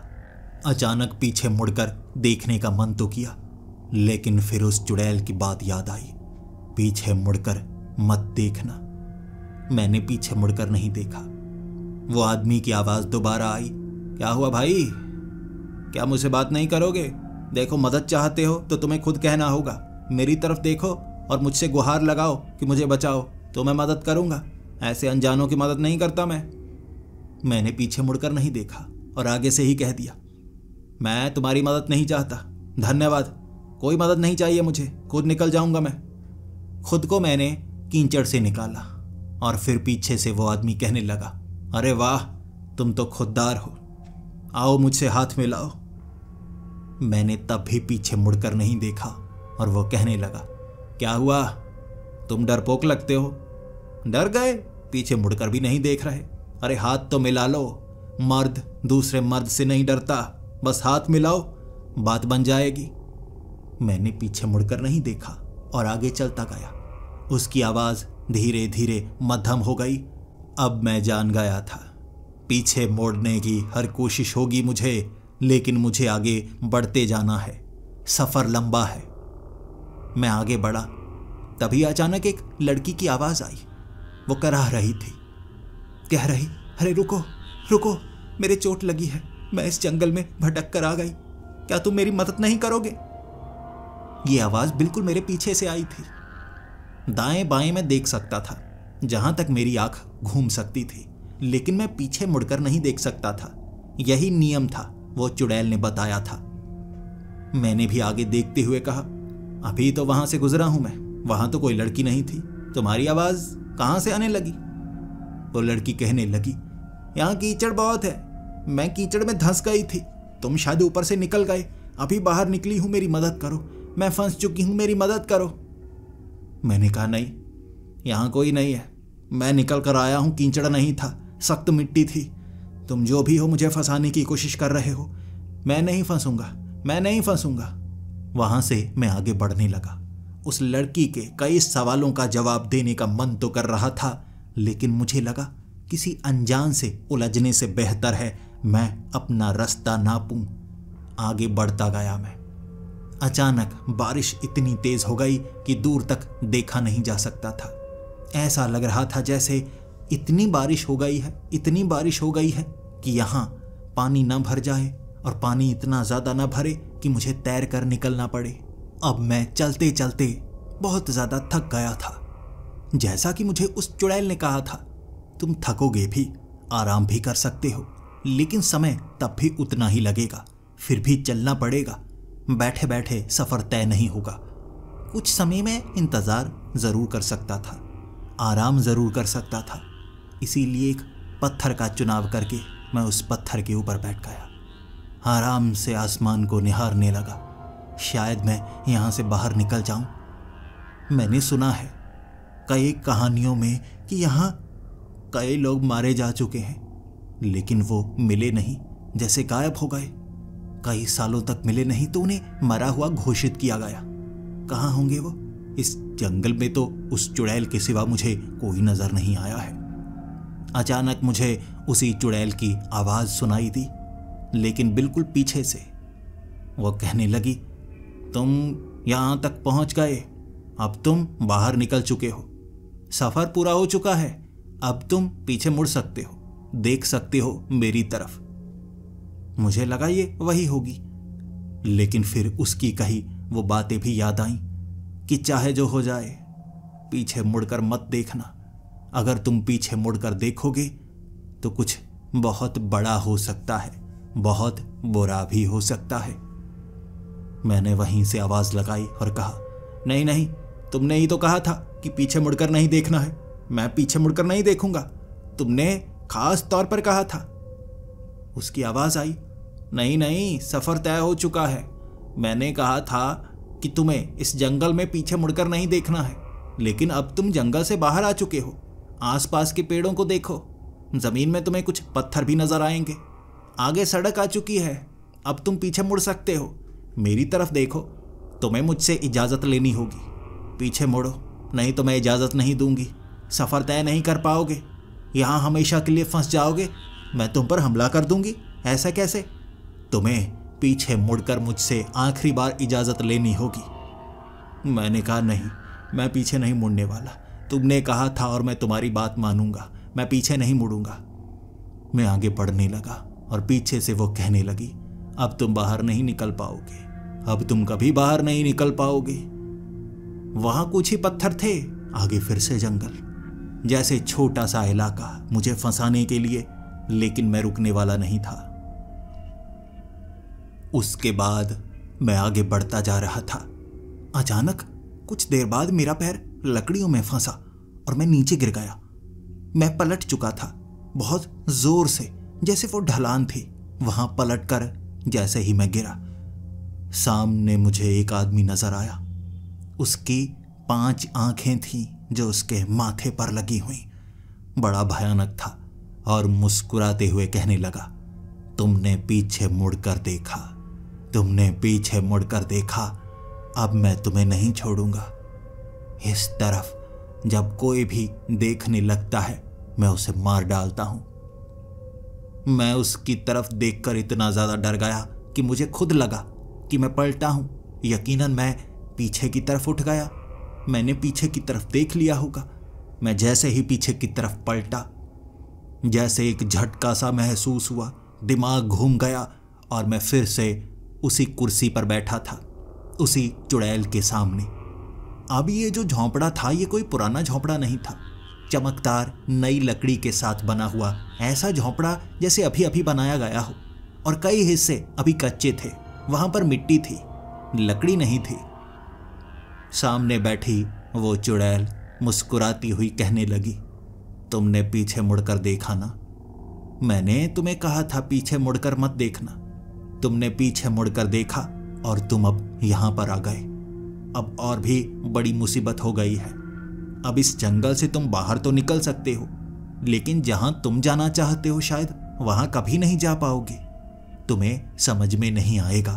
अचानक पीछे मुड़कर देखने का मन तो किया, लेकिन फिर उस चुड़ैल की बात याद आई, पीछे मुड़कर मत देखना। मैंने पीछे मुड़कर नहीं देखा। वो आदमी की आवाज दोबारा आई, क्या हुआ भाई, क्या मुझसे बात नहीं करोगे? देखो, मदद चाहते हो तो तुम्हें खुद कहना होगा। मेरी तरफ देखो और मुझसे गुहार लगाओ कि मुझे बचाओ, तो मैं मदद करूंगा। ऐसे अनजानों की मदद नहीं करता मैं। मैंने पीछे मुड़कर नहीं देखा और आगे से ही कह दिया, मैं तुम्हारी मदद नहीं चाहता, धन्यवाद, कोई मदद नहीं चाहिए मुझे, खुद निकल जाऊंगा मैं। खुद को मैंने कीचड़ से निकाला और फिर पीछे से वो आदमी कहने लगा, अरे वाह, तुम तो खुददार हो, आओ मुझसे हाथ मिलाओ। मैंने तब भी पीछे मुड़कर नहीं देखा और वो कहने लगा, क्या हुआ, तुम डरपोक लगते हो? डर गए? पीछे मुड़कर भी नहीं देख रहे? अरे हाथ तो मिला लो, मर्द दूसरे मर्द से नहीं डरता, बस हाथ मिलाओ, बात बन जाएगी। मैंने पीछे मुड़कर नहीं देखा और आगे चलता गया। उसकी आवाज धीरे धीरे मध्यम हो गई। अब मैं जान गया था, पीछे मोड़ने की हर कोशिश होगी मुझे, लेकिन मुझे आगे बढ़ते जाना है, सफर लंबा है। मैं आगे बढ़ा, तभी अचानक एक लड़की की आवाज आई। वो कराह रही थी, कह रही, अरे रुको रुको, मेरे चोट लगी है, मैं इस जंगल में भटक कर आ गई, क्या तुम मेरी मदद नहीं करोगे? ये आवाज बिल्कुल मेरे पीछे से आई थी। दाएं बाएं मैं देख सकता था, जहां तक मेरी आंख घूम सकती थी, लेकिन मैं पीछे मुड़कर नहीं देख सकता था। यही नियम था, वो चुड़ैल ने बताया था। मैंने भी आगे देखते हुए कहा, अभी तो वहां से गुजरा हूं मैं, वहां तो कोई लड़की नहीं थी, तुम्हारी आवाज कहां से आने लगी? वो लड़की कहने लगी, यहां कीचड़ बहुत है, मैं कीचड़ में धंस गई थी, तुम शायद ऊपर से निकल गए, अभी बाहर निकली हूं, मेरी मदद करो, मैं फंस चुकी हूं, मेरी मदद करो। मैंने कहा, नहीं, यहां कोई नहीं है, मैं निकल कर आया हूं, कीचड़ नहीं था, सख्त मिट्टी थी, तुम जो भी हो मुझे फंसाने की कोशिश कर रहे हो, मैं नहीं फंसूंगा, मैं नहीं फंसूंगा। वहां से मैं आगे बढ़ने लगा। उस लड़की के कई सवालों का जवाब देने का मन तो कर रहा था, लेकिन मुझे लगा किसी अनजान से उलझने से बेहतर है मैं अपना रास्ता नापूं। आगे बढ़ता गया मैं। अचानक बारिश इतनी तेज हो गई कि दूर तक देखा नहीं जा सकता था। ऐसा लग रहा था जैसे इतनी बारिश हो गई है, इतनी बारिश हो गई है कि यहाँ पानी न भर जाए और पानी इतना ज़्यादा न भरे कि मुझे तैर कर निकलना पड़े। अब मैं चलते चलते बहुत ज़्यादा थक गया था। जैसा कि मुझे उस चुड़ैल ने कहा था, तुम थकोगे भी, आराम भी कर सकते हो, लेकिन समय तब भी उतना ही लगेगा, फिर भी चलना पड़ेगा, बैठे बैठे सफ़र तय नहीं होगा। कुछ समय में इंतज़ार ज़रूर कर सकता था, आराम ज़रूर कर सकता था, इसीलिए एक पत्थर का चुनाव करके मैं उस पत्थर के ऊपर बैठ गया। आराम से आसमान को निहारने लगा, शायद मैं यहाँ से बाहर निकल जाऊं। मैंने सुना है कई कहानियों में कि यहाँ कई लोग मारे जा चुके हैं, लेकिन वो मिले नहीं, जैसे गायब हो गए। कई सालों तक मिले नहीं तो उन्हें मरा हुआ घोषित किया गया। कहाँ होंगे वो? इस जंगल में तो उस चुड़ैल के सिवा मुझे कोई नजर नहीं आया है। अचानक मुझे उसी चुड़ैल की आवाज सुनाई दी, लेकिन बिल्कुल पीछे से। वो कहने लगी, तुम यहां तक पहुंच गए। अब तुम बाहर निकल चुके हो, सफर पूरा हो चुका है। अब तुम पीछे मुड़ सकते हो, देख सकते हो मेरी तरफ। मुझे लगा ये वही होगी, लेकिन फिर उसकी कही वो बातें भी याद आईं कि चाहे जो हो जाए पीछे मुड़कर मत देखना। अगर तुम पीछे मुड़कर देखोगे तो कुछ बहुत बड़ा हो सकता है, बहुत बुरा भी हो सकता है। मैंने वहीं से आवाज लगाई और कहा, नहीं नहीं, तुमने ही तो कहा था कि पीछे मुड़कर नहीं देखना है। मैं पीछे मुड़कर नहीं देखूंगा, तुमने खास तौर पर कहा था। उसकी आवाज आई, नहीं नहीं, सफर तय हो चुका है। मैंने कहा था कि तुम्हें इस जंगल में पीछे मुड़कर नहीं देखना है, लेकिन अब तुम जंगल से बाहर आ चुके हो। आसपास के पेड़ों को देखो, जमीन में तुम्हें कुछ पत्थर भी नजर आएंगे। आगे सड़क आ चुकी है, अब तुम पीछे मुड़ सकते हो। मेरी तरफ देखो, तुम्हें मुझसे इजाजत लेनी होगी। पीछे मुड़ो, नहीं तो मैं इजाजत नहीं दूंगी। सफर तय नहीं कर पाओगे, यहां हमेशा के लिए फंस जाओगे। मैं तुम पर हमला कर दूंगी। ऐसा कैसे? तुम्हें पीछे मुड़कर मुझसे आखिरी बार इजाजत लेनी होगी। मैंने कहा, नहीं, मैं पीछे नहीं मुड़ने वाला। तुमने कहा था और मैं तुम्हारी बात मानूंगा। मैं पीछे नहीं मुड़ूंगा। मैं आगे बढ़ने लगा और पीछे से वो कहने लगी, अब तुम बाहर नहीं निकल पाओगे, अब तुम कभी बाहर नहीं निकल पाओगे। वहां कुछ ही पत्थर थे, आगे फिर से जंगल, जैसे छोटा सा इलाका मुझे फंसाने के लिए, लेकिन मैं रुकने वाला नहीं था। उसके बाद मैं आगे बढ़ता जा रहा था। अचानक कुछ देर बाद मेरा पैर लकड़ियों में फंसा और मैं नीचे गिर गया। मैं पलट चुका था बहुत जोर से, जैसे वो ढलान थी। वहां पलटकर जैसे ही मैं गिरा, सामने मुझे एक आदमी नजर आया। उसकी 5 आंखें थीं जो उसके माथे पर लगी हुई। बड़ा भयानक था और मुस्कुराते हुए कहने लगा, तुमने पीछे मुड़कर देखा, तुमने पीछे मुड़कर देखा, अब मैं तुम्हें नहीं छोड़ूंगा। इस तरफ जब कोई भी देखने लगता है मैं उसे मार डालता हूं। मैं उसकी तरफ देखकर इतना ज्यादा डर गया कि मुझे खुद लगा कि मैं पलटा हूं। यकीनन मैं पीछे की तरफ उठ गया। मैंने पीछे की तरफ देख लिया होगा। मैं जैसे ही पीछे की तरफ पलटा, जैसे एक झटका सा महसूस हुआ, दिमाग घूम गया और मैं फिर से उसी कुर्सी पर बैठा था, उसी चुड़ैल के सामने। अब ये जो झोंपड़ा था, ये कोई पुराना झोंपड़ा नहीं था। चमकदार नई लकड़ी के साथ बना हुआ ऐसा झोंपड़ा जैसे अभी अभी बनाया गया हो, और कई हिस्से अभी कच्चे थे। वहां पर मिट्टी थी, लकड़ी नहीं थी। सामने बैठी वो चुड़ैल मुस्कुराती हुई कहने लगी, तुमने पीछे मुड़कर देखा ना? मैंने तुम्हें कहा था पीछे मुड़कर मत देखना। तुमने पीछे मुड़कर देखा और तुम अब यहां पर आ गए। अब और भी बड़ी मुसीबत हो गई है। अब इस जंगल से तुम बाहर तो निकल सकते हो, लेकिन जहां तुम जाना चाहते हो शायद वहां कभी नहीं जा पाओगे। तुम्हें समझ में नहीं आएगा।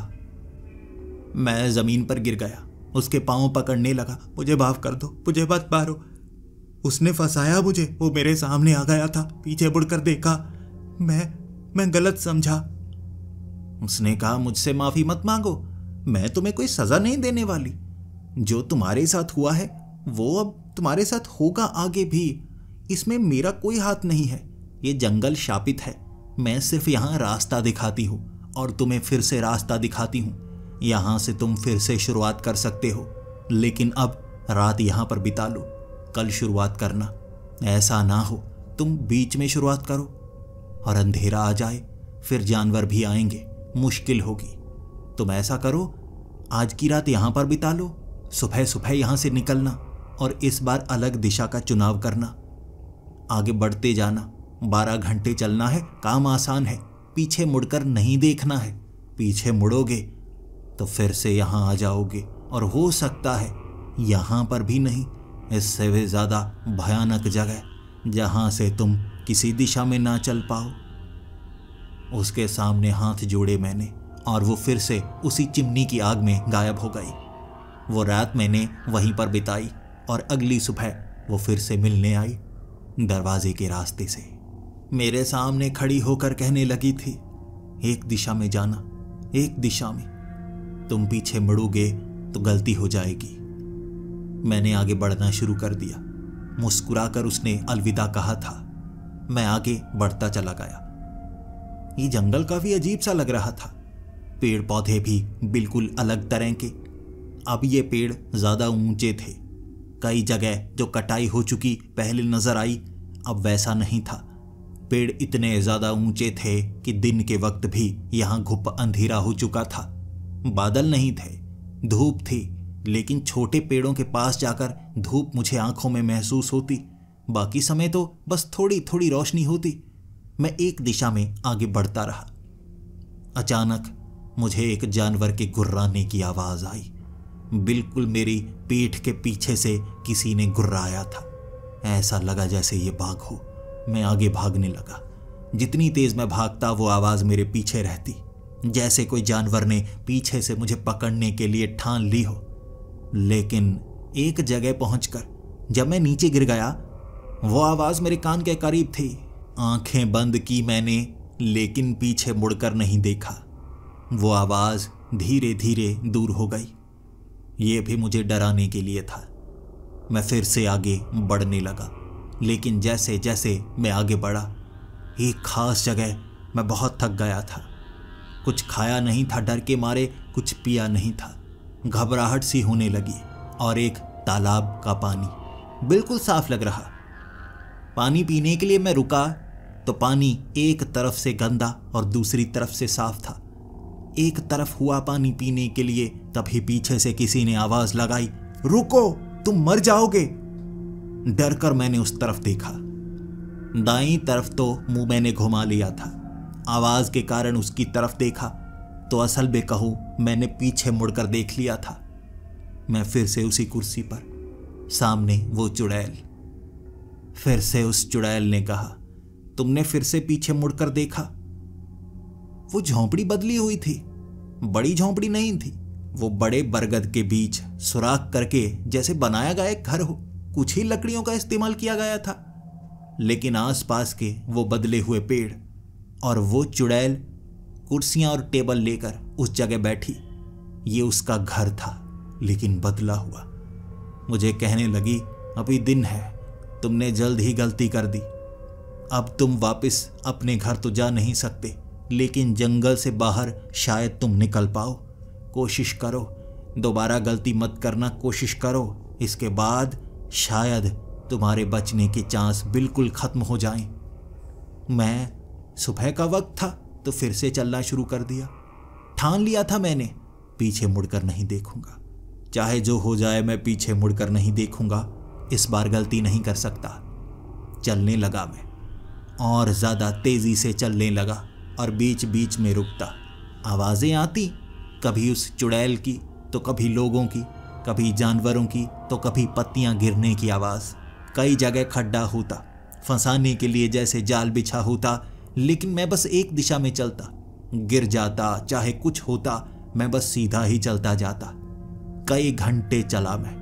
मैं जमीन पर गिर गया, उसके पांव पकड़ने लगा। मुझे माफ कर दो, मुझे मत मारो। उसने फंसाया मुझे, वो मेरे सामने आ गया था। पीछे मुड़कर देखा, मैं गलत समझा। उसने कहा, मुझसे माफी मत मांगो, मैं तुम्हें कोई सजा नहीं देने वाली। जो तुम्हारे साथ हुआ है वो अब तुम्हारे साथ होगा आगे भी। इसमें मेरा कोई हाथ नहीं है। ये जंगल शापित है। मैं सिर्फ यहाँ रास्ता दिखाती हूँ और तुम्हें फिर से रास्ता दिखाती हूँ। यहाँ से तुम फिर से शुरुआत कर सकते हो, लेकिन अब रात यहाँ पर बिता लो, कल शुरुआत करना। ऐसा ना हो तुम बीच में शुरुआत करो और अंधेरा आ जाए, फिर जानवर भी आएंगे, मुश्किल होगी। तुम ऐसा करो, आज की रात यहाँ पर बिता लो, सुबह सुबह यहाँ से निकलना और इस बार अलग दिशा का चुनाव करना। आगे बढ़ते जाना, 12 घंटे चलना है। काम आसान है, पीछे मुड़कर नहीं देखना है। पीछे मुड़ोगे तो फिर से यहाँ आ जाओगे, और हो सकता है यहाँ पर भी नहीं, इससे भी ज़्यादा भयानक जगह जहाँ से तुम किसी दिशा में ना चल पाओ। उसके सामने हाथ जोड़े मैंने, और वो फिर से उसी चिमनी की आग में गायब हो गई। वो रात मैंने वहीं पर बिताई और अगली सुबह वो फिर से मिलने आई दरवाजे के रास्ते से। मेरे सामने खड़ी होकर कहने लगी थी, एक दिशा में जाना, एक दिशा में। तुम पीछे मुड़ोगे तो गलती हो जाएगी। मैंने आगे बढ़ना शुरू कर दिया। मुस्कुराकर उसने अलविदा कहा था। मैं आगे बढ़ता चला गया। ये जंगल काफी अजीब सा लग रहा था। पेड़ पौधे भी बिल्कुल अलग तरह के। अब ये पेड़ ज्यादा ऊंचे थे। कई जगह जो कटाई हो चुकी पहले नजर आई, अब वैसा नहीं था। पेड़ इतने ज्यादा ऊंचे थे कि दिन के वक्त भी यहां घुप अंधेरा हो चुका था। बादल नहीं थे, धूप थी, लेकिन छोटे पेड़ों के पास जाकर धूप मुझे आंखों में महसूस होती। बाकी समय तो बस थोड़ी थोड़ी रोशनी होती। मैं एक दिशा में आगे बढ़ता रहा। अचानक मुझे एक जानवर के गुर्राने की आवाज आई। बिल्कुल मेरी पीठ के पीछे से किसी ने गुर्राया था। ऐसा लगा जैसे ये बाघ हो। मैं आगे भागने लगा। जितनी तेज मैं भागता वो आवाज मेरे पीछे रहती, जैसे कोई जानवर ने पीछे से मुझे पकड़ने के लिए ठान ली हो। लेकिन एक जगह पहुंचकर जब मैं नीचे गिर गया, वो आवाज मेरे कान के करीब थी। आंखें बंद की मैंने, लेकिन पीछे मुड़कर नहीं देखा। वो आवाज धीरे धीरे दूर हो गई। ये भी मुझे डराने के लिए था। मैं फिर से आगे बढ़ने लगा, लेकिन जैसे जैसे मैं आगे बढ़ा, एक खास जगह मैं बहुत थक गया था। कुछ खाया नहीं था डर के मारे, कुछ पिया नहीं था। घबराहट सी होने लगी और एक तालाब का पानी बिल्कुल साफ लग रहा। पानी पीने के लिए मैं रुका तो पानी एक तरफ से गंदा और दूसरी तरफ से साफ था। एक तरफ हुआ पानी पीने के लिए, तभी पीछे से किसी ने आवाज लगाई, रुको, तुम मर जाओगे। डर कर मैंने उस तरफ देखा। दाईं तरफ तो मुंह मैंने घुमा लिया था। आवाज के कारण उसकी तरफ देखा तो असल में कहूं मैंने पीछे मुड़कर देख लिया था। मैं फिर से उसी कुर्सी पर, सामने वो चुड़ैल। फिर से उस चुड़ैल ने कहा, तुमने फिर से पीछे मुड़कर देखा? वो झोंपड़ी बदली हुई थी। बड़ी झोंपड़ी नहीं थी। वो बड़े बरगद के बीच सुराख करके जैसे बनाया गया एक घर हो, कुछ ही लकड़ियों का इस्तेमाल किया गया था। लेकिन आसपास के वो बदले हुए पेड़ और वो चुड़ैल कुर्सियां और टेबल लेकर उस जगह बैठी। ये उसका घर था, लेकिन बदला हुआ। मुझे कहने लगी, अभी दिन है, तुमने जल्द ही गलती कर दी। अब तुम वापस अपने घर तो जा नहीं सकते, लेकिन जंगल से बाहर शायद तुम निकल पाओ। कोशिश करो, दोबारा गलती मत करना, कोशिश करो। इसके बाद शायद तुम्हारे बचने के चांस बिल्कुल खत्म हो जाएं। मैं सुबह का वक्त था तो फिर से चलना शुरू कर दिया। ठान लिया था मैंने, पीछे मुड़कर नहीं देखूंगा। चाहे जो हो जाए, मैं पीछे मुड़कर नहीं देखूंगा। इस बार गलती नहीं कर सकता। चलने लगा मैं, और ज्यादा तेजी से चलने लगा और बीच बीच में रुकता। आवाजें आती, कभी उस चुड़ैल की तो कभी लोगों की, कभी जानवरों की तो कभी पत्तियां गिरने की आवाज। कई जगह खड्डा होता, फंसाने के लिए जैसे जाल बिछा होता, लेकिन मैं बस एक दिशा में चलता। गिर जाता चाहे कुछ होता, मैं बस सीधा ही चलता जाता। कई घंटे चला मैं।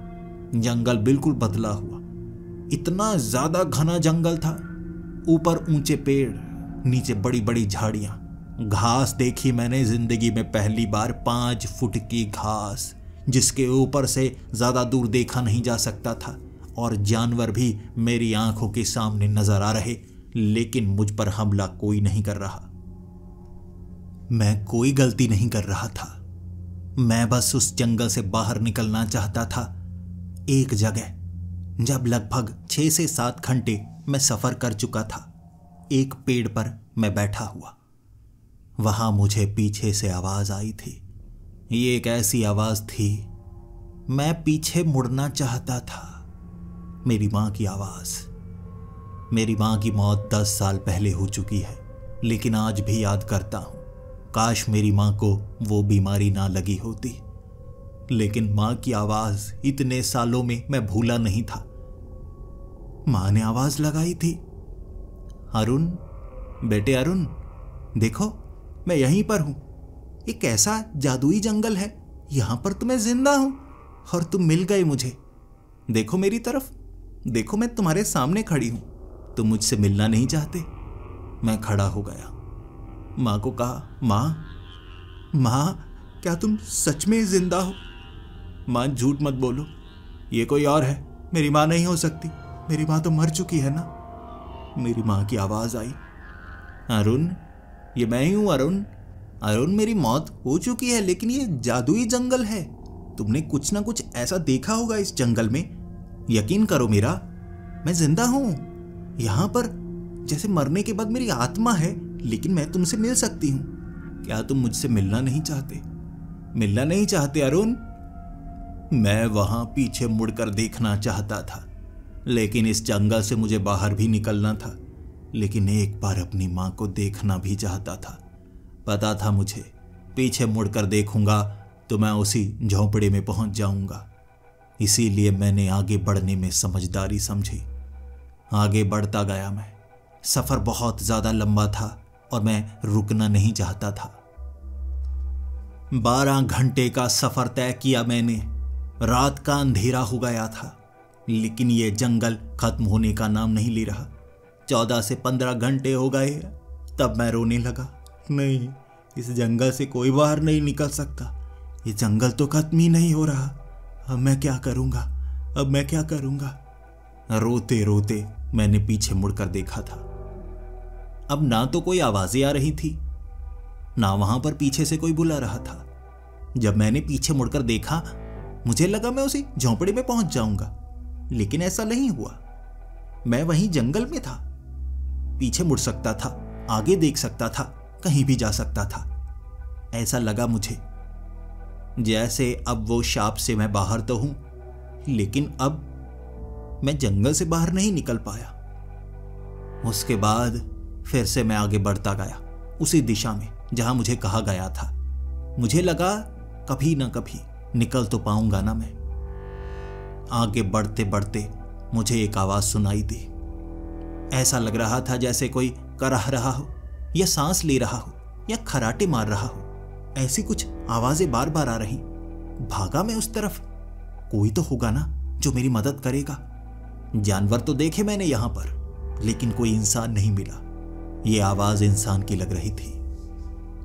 जंगल बिल्कुल बदला हुआ। इतना ज्यादा घना जंगल था। ऊपर ऊंचे पेड़, नीचे बड़ी बड़ी झाड़ियां। घास देखी मैंने जिंदगी में पहली बार, 5 फुट की घास, जिसके ऊपर से ज्यादा दूर देखा नहीं जा सकता था। और जानवर भी मेरी आंखों के सामने नजर आ रहे, लेकिन मुझ पर हमला कोई नहीं कर रहा। मैं कोई गलती नहीं कर रहा था। मैं बस उस जंगल से बाहर निकलना चाहता था। एक जगह जब लगभग 6 से 7 घंटे मैं सफर कर चुका था, एक पेड़ पर मैं बैठा हुआ। वहां मुझे पीछे से आवाज आई थी। ये एक ऐसी आवाज थी, मैं पीछे मुड़ना चाहता था। मेरी मां की आवाज। मेरी मां की मौत 10 साल पहले हो चुकी है, लेकिन आज भी याद करता हूं। काश मेरी मां को वो बीमारी ना लगी होती। लेकिन मां की आवाज इतने सालों में मैं भूला नहीं था। मां ने आवाज लगाई थी, अरुण, बेटे अरुण, देखो मैं यहीं पर हूं। एक ऐसा जादुई जंगल है, यहां पर तो मैं जिंदा हूं और तुम मिल गए मुझे। देखो मेरी तरफ, देखो मैं तुम्हारे सामने खड़ी हूं। तुम मुझसे मिलना नहीं चाहते। मैं खड़ा हो गया। मां को कहा, मां, क्या तुम सच में जिंदा हो? माँ झूठ मत बोलो, ये कोई और है, मेरी माँ नहीं हो सकती, मेरी माँ तो मर चुकी है ना। मेरी माँ की आवाज़ आई, अरुण ये मैं ही हूँ अरुण। अरुण मेरी मौत हो चुकी है, लेकिन ये जादुई जंगल है, तुमने कुछ ना कुछ ऐसा देखा होगा इस जंगल में। यकीन करो मेरा, मैं जिंदा हूँ यहाँ पर, जैसे मरने के बाद मेरी आत्मा है, लेकिन मैं तुमसे मिल सकती हूँ। क्या तुम मुझसे मिलना नहीं चाहते? मिलना नहीं चाहते अरुण? मैं वहां पीछे मुड़कर देखना चाहता था, लेकिन इस जंगल से मुझे बाहर भी निकलना था, लेकिन एक बार अपनी माँ को देखना भी चाहता था। पता था मुझे पीछे मुड़कर देखूंगा तो मैं उसी झोंपड़े में पहुंच जाऊंगा, इसीलिए मैंने आगे बढ़ने में समझदारी समझी। आगे बढ़ता गया मैं। सफ़र बहुत ज़्यादा लंबा था और मैं रुकना नहीं चाहता था। 12 घंटे का सफ़र तय किया मैंने। रात का अंधेरा हो गया था, लेकिन ये जंगल खत्म होने का नाम नहीं ले रहा। 14 से 15 घंटे हो गए, तब मैं रोने लगा। नहीं, इस जंगल से कोई बाहर नहीं निकल सकता, ये जंगल तो खत्म ही नहीं हो रहा। अब मैं क्या करूँगा, अब मैं क्या करूँगा? रोते रोते मैंने पीछे मुड़कर देखा था। अब ना तो कोई आवाज़ें आ रही थी, ना वहां पर पीछे से कोई बुला रहा था। जब मैंने पीछे मुड़कर देखा, मुझे लगा मैं उसी झोंपड़े में पहुंच जाऊंगा, लेकिन ऐसा नहीं हुआ। मैं वहीं जंगल में था, पीछे मुड़ सकता था, आगे देख सकता था, कहीं भी जा सकता था। ऐसा लगा मुझे जैसे अब वो शाप से मैं बाहर तो हूं, लेकिन अब मैं जंगल से बाहर नहीं निकल पाया। उसके बाद फिर से मैं आगे बढ़ता गया उसी दिशा में जहां मुझे कहा गया था। मुझे लगा कभी ना कभी निकल तो पाऊंगा ना मैं। आगे बढ़ते बढ़ते मुझे एक आवाज सुनाई दी। ऐसा लग रहा था जैसे कोई कराह रहा हो, या सांस ले रहा हो, या खराटे मार रहा हो। ऐसी कुछ आवाजें बार बार आ रही। भागा मैं उस तरफ, कोई तो होगा ना जो मेरी मदद करेगा। जानवर तो देखे मैंने यहां पर, लेकिन कोई इंसान नहीं मिला। ये आवाज इंसान की लग रही थी।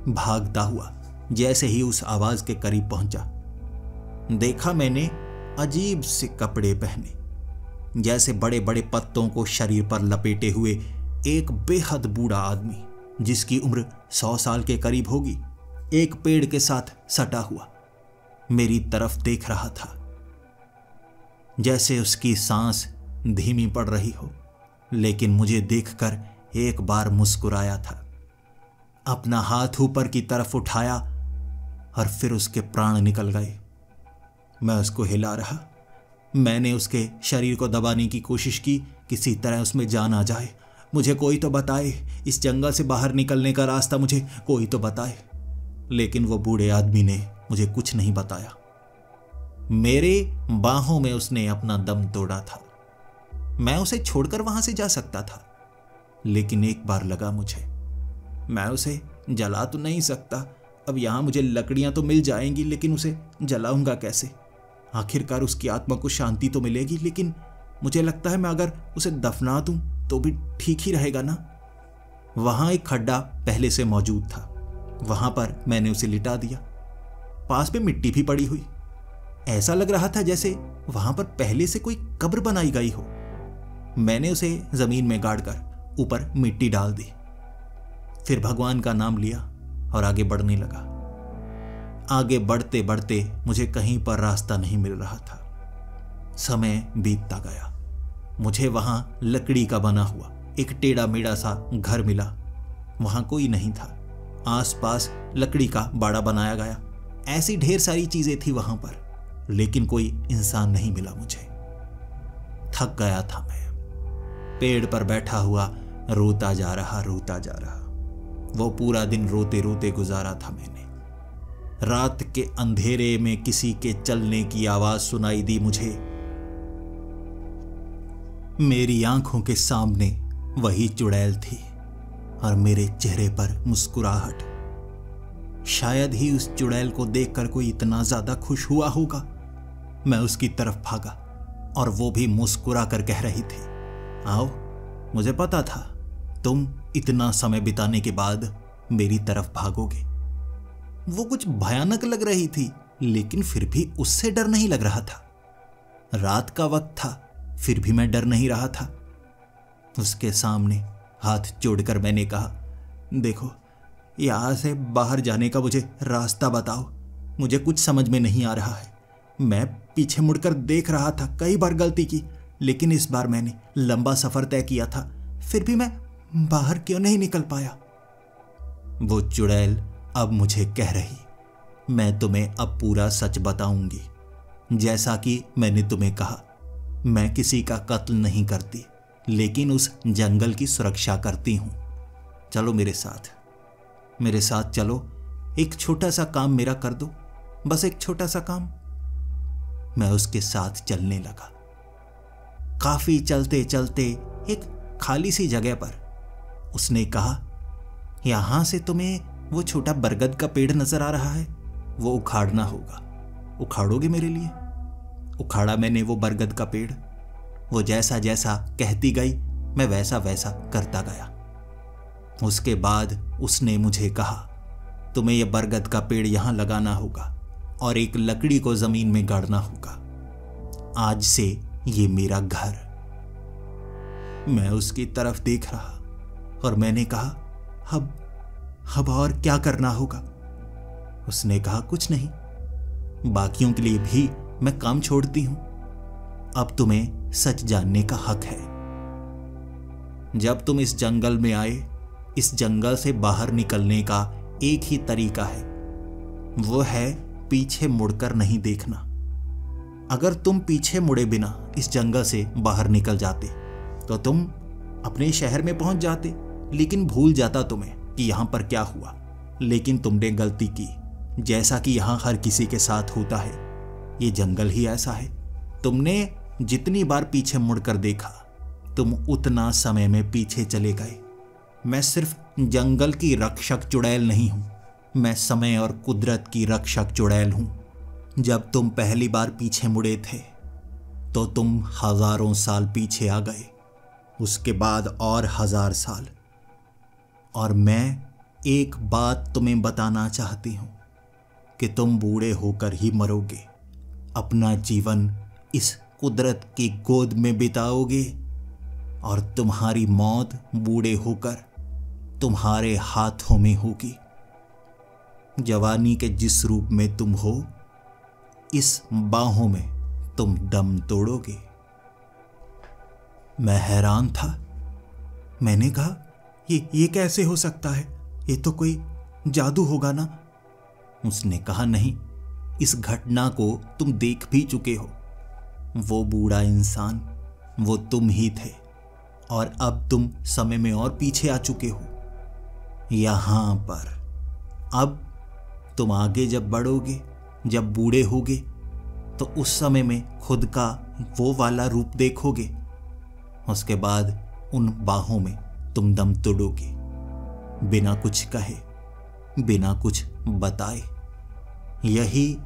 भागता हुआ जैसे ही उस आवाज के करीब पहुंचा, देखा मैंने अजीब से कपड़े पहने, जैसे बड़े बड़े पत्तों को शरीर पर लपेटे हुए एक बेहद बूढ़ा आदमी, जिसकी उम्र 100 साल के करीब होगी, एक पेड़ के साथ सटा हुआ मेरी तरफ देख रहा था। जैसे उसकी सांस धीमी पड़ रही हो, लेकिन मुझे देखकर एक बार मुस्कुराया था। अपना हाथ ऊपर की तरफ उठाया और फिर उसके प्राण निकल गए। मैं उसको हिला रहा। मैंने उसके शरीर को दबाने की कोशिश की, किसी तरह उसमें जान आ जाए। मुझे कोई तो बताए, इस जंगल से बाहर निकलने का रास्ता मुझे कोई तो बताए। लेकिन वो बूढ़े आदमी ने मुझे कुछ नहीं बताया। मेरे बाहों में उसने अपना दम तोड़ा था। मैं उसे छोड़कर वहां से जा सकता था, लेकिन एक बार लगा मुझे, मैं उसे जला तो नहीं सकता। अब यहां मुझे लकड़ियां तो मिल जाएंगी, लेकिन उसे जलाऊंगा कैसे? आखिरकार उसकी आत्मा को शांति तो मिलेगी, लेकिन मुझे लगता है मैं अगर उसे दफना दूं तो भी ठीक ही रहेगा ना। वहां एक खड्डा पहले से मौजूद था, वहां पर मैंने उसे लिटा दिया। पास में मिट्टी भी पड़ी हुई। ऐसा लग रहा था जैसे वहां पर पहले से कोई कब्र बनाई गई हो। मैंने उसे जमीन में गाड़कर ऊपर मिट्टी डाल दी, फिर भगवान का नाम लिया और आगे बढ़ने लगा। आगे बढ़ते बढ़ते मुझे कहीं पर रास्ता नहीं मिल रहा था। समय बीतता गया। मुझे वहां लकड़ी का बना हुआ एक टेढ़ा मेढ़ा सा घर मिला। वहां कोई नहीं था। आसपास लकड़ी का बाड़ा बनाया गया। ऐसी ढेर सारी चीजें थी वहां पर, लेकिन कोई इंसान नहीं मिला मुझे। थक गया था मैं। पेड़ पर बैठा हुआ रोता जा रहा। वो पूरा दिन रोते रोते गुजारा था मैंने। रात के अंधेरे में किसी के चलने की आवाज सुनाई दी मुझे। मेरी आंखों के सामने वही चुड़ैल थी और मेरे चेहरे पर मुस्कुराहट। शायद ही उस चुड़ैल को देखकर कोई इतना ज्यादा खुश हुआ होगा। मैं उसकी तरफ भागा और वो भी मुस्कुरा कर कह रही थी, आओ, मुझे पता था तुम इतना समय बिताने के बाद मेरी तरफ भागोगे। वो कुछ भयानक लग रही थी। लेकिन फिर भी उससे डर नहीं लग रहा था। रात का वक्त था, फिर भी मैं डर नहीं रहा था। उसके सामने हाथ जोड़कर मैंने कहा, देखो, यहाँ से बाहर जाने का मुझे रास्ता बताओ, मुझे कुछ समझ में नहीं आ रहा है। मैं पीछे मुड़कर देख रहा था, कई बार गलती की, लेकिन इस बार मैंने लंबा सफर तय किया था, फिर भी मैं बाहर क्यों नहीं निकल पाया। वो चुड़ैल अब मुझे कह रही, मैं तुम्हें अब पूरा सच बताऊंगी। जैसा कि मैंने तुम्हें कहा, मैं किसी का कत्ल नहीं करती, लेकिन उस जंगल की सुरक्षा करती हूं। चलो मेरे साथ चलो, एक छोटा सा काम मेरा कर दो, बस एक छोटा सा काम। मैं उसके साथ चलने लगा। काफी चलते चलते एक खाली सी जगह पर उसने कहा, यहां से तुम्हें वो छोटा बरगद का पेड़ नजर आ रहा है, वो उखाड़ना होगा। उखाड़ोगे मेरे लिए? उखाड़ा मैंने वो बरगद का पेड़। वो जैसा जैसा कहती गई मैं वैसा वैसा करता गया। उसके बाद उसने मुझे कहा, तुम्हें यह बरगद का पेड़ यहां लगाना होगा और एक लकड़ी को जमीन में गाड़ना होगा। आज से ये मेरा घर। मैं उसकी तरफ देख रहा और मैंने कहा, अब और क्या करना होगा? उसने कहा, कुछ नहीं, बाकियों के लिए भी मैं काम छोड़ती हूं। अब तुम्हें सच जानने का हक है। जब तुम इस जंगल में आए, इस जंगल से बाहर निकलने का एक ही तरीका है, वो है पीछे मुड़कर नहीं देखना। अगर तुम पीछे मुड़े बिना इस जंगल से बाहर निकल जाते तो तुम अपने शहर में पहुंच जाते, लेकिन भूल जाता तुम्हें कि यहां पर क्या हुआ। लेकिन तुमने गलती की, जैसा कि यहां हर किसी के साथ होता है। ये जंगल ही ऐसा है। तुमने जितनी बार पीछे मुड़कर देखा, तुम उतना समय में पीछे चले गए। मैं सिर्फ जंगल की रक्षक चुड़ैल नहीं हूं, मैं समय और कुदरत की रक्षक चुड़ैल हूं। जब तुम पहली बार पीछे मुड़े थे तो तुम हजारों साल पीछे आ गए, उसके बाद और 1000 साल। और मैं एक बात तुम्हें बताना चाहती हूं कि तुम बूढ़े होकर ही मरोगे, अपना जीवन इस कुदरत की गोद में बिताओगे और तुम्हारी मौत बूढ़े होकर तुम्हारे हाथों में होगी। जवानी के जिस रूप में तुम हो, इस बाहों में तुम दम तोड़ोगे। मैं हैरान था। मैंने कहा, ये कैसे हो सकता है? ये तो कोई जादू होगा ना? उसने कहा, नहीं, इस घटना को तुम देख भी चुके हो। वो बूढ़ा इंसान वो तुम ही थे, और अब तुम समय में और पीछे आ चुके हो। यहां पर अब तुम आगे जब बढ़ोगे, जब बूढ़े होगे, तो उस समय में खुद का वो वाला रूप देखोगे। उसके बाद उन बाहों में तुम दम तोड़ोगे, बिना कुछ कहे, बिना कुछ बताए। यही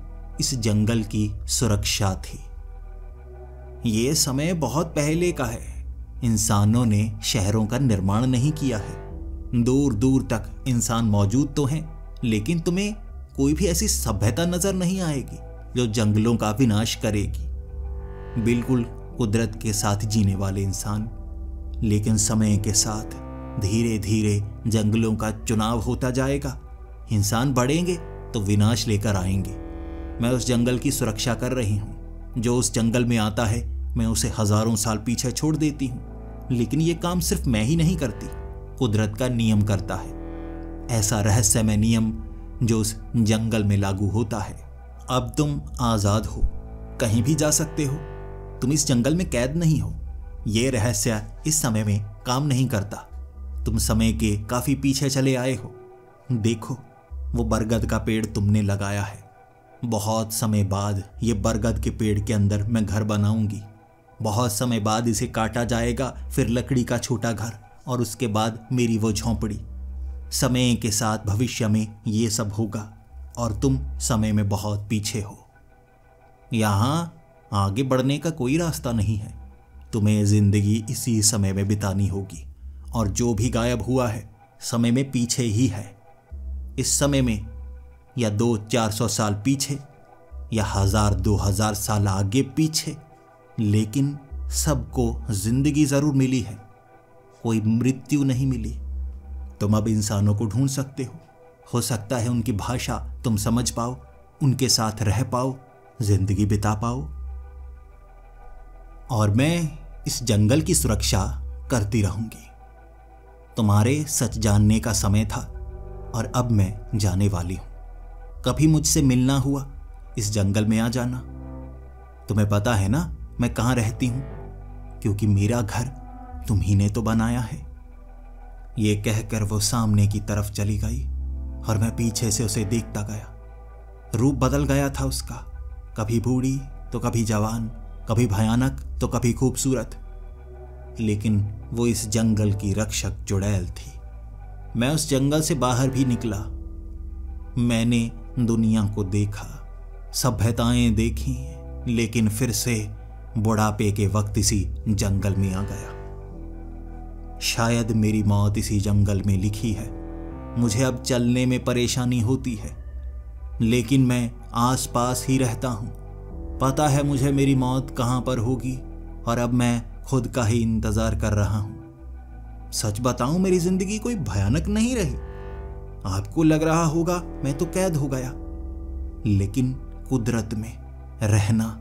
इस जंगल की सुरक्षा थी। ये समय बहुत पहले का है। इंसानों ने शहरों का निर्माण नहीं किया है। दूर दूर तक इंसान मौजूद तो हैं, लेकिन तुम्हें कोई भी ऐसी सभ्यता नजर नहीं आएगी जो जंगलों का विनाश करेगी। बिल्कुल कुदरत के साथ जीने वाले इंसान। लेकिन समय के साथ धीरे धीरे जंगलों का चुनाव होता जाएगा। इंसान बढ़ेंगे तो विनाश लेकर आएंगे। मैं उस जंगल की सुरक्षा कर रही हूं। जो उस जंगल में आता है, मैं उसे हजारों साल पीछे छोड़ देती हूं। लेकिन यह काम सिर्फ मैं ही नहीं करती, कुदरत का नियम करता है। ऐसा रहस्यमय नियम जो उस जंगल में लागू होता है। अब तुम आजाद हो, कहीं भी जा सकते हो। तुम इस जंगल में कैद नहीं हो। यह रहस्य इस समय में काम नहीं करता। तुम समय के काफी पीछे चले आए हो। देखो, वो बरगद का पेड़ तुमने लगाया है। बहुत समय बाद ये बरगद के पेड़ के अंदर मैं घर बनाऊंगी। बहुत समय बाद इसे काटा जाएगा, फिर लकड़ी का छोटा घर, और उसके बाद मेरी वो झोंपड़ी। समय के साथ भविष्य में ये सब होगा और तुम समय में बहुत पीछे हो। यहाँ आगे बढ़ने का कोई रास्ता नहीं है। तुम्हें जिंदगी इसी समय में बितानी होगी, और जो भी गायब हुआ है समय में पीछे ही है। इस समय में या 200-400 साल पीछे या 1000-2000 साल आगे पीछे, लेकिन सबको जिंदगी जरूर मिली है, कोई मृत्यु नहीं मिली। तुम अब इंसानों को ढूंढ सकते हो सकता है उनकी भाषा तुम समझ पाओ, उनके साथ रह पाओ, जिंदगी बिता पाओ। और मैं इस जंगल की सुरक्षा करती रहूंगी। तुम्हारे सच जानने का समय था और अब मैं जाने वाली हूं। कभी मुझसे मिलना हुआ इस जंगल में आ जाना। तुम्हें पता है ना मैं कहाँ रहती हूं, क्योंकि मेरा घर तुम ही ने तो बनाया है। ये कहकर वो सामने की तरफ चली गई और मैं पीछे से उसे देखता गया। रूप बदल गया था उसका, कभी बूढ़ी तो कभी जवान, कभी भयानक तो कभी खूबसूरत, लेकिन वो इस जंगल की रक्षक चुड़ैल थी। मैं उस जंगल से बाहर भी निकला। मैंने दुनिया को देखा, सभ्यताएं देखी, लेकिन फिर से बुढ़ापे के वक्त इसी जंगल में आ गया। शायद मेरी मौत इसी जंगल में लिखी है। मुझे अब चलने में परेशानी होती है, लेकिन मैं आसपास ही रहता हूं। पता है मुझे मेरी मौत कहां पर होगी और अब मैं खुद का ही इंतजार कर रहा हूं। सच बताऊं, मेरी जिंदगी कोई भयानक नहीं रही। आपको लग रहा होगा मैं तो कैद हो गया, लेकिन कुदरत में रहना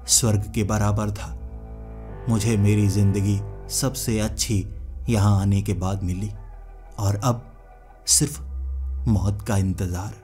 स्वर्ग के बराबर था। मुझे मेरी जिंदगी सबसे अच्छी यहां आने के बाद मिली और अब सिर्फ मौत का इंतजार।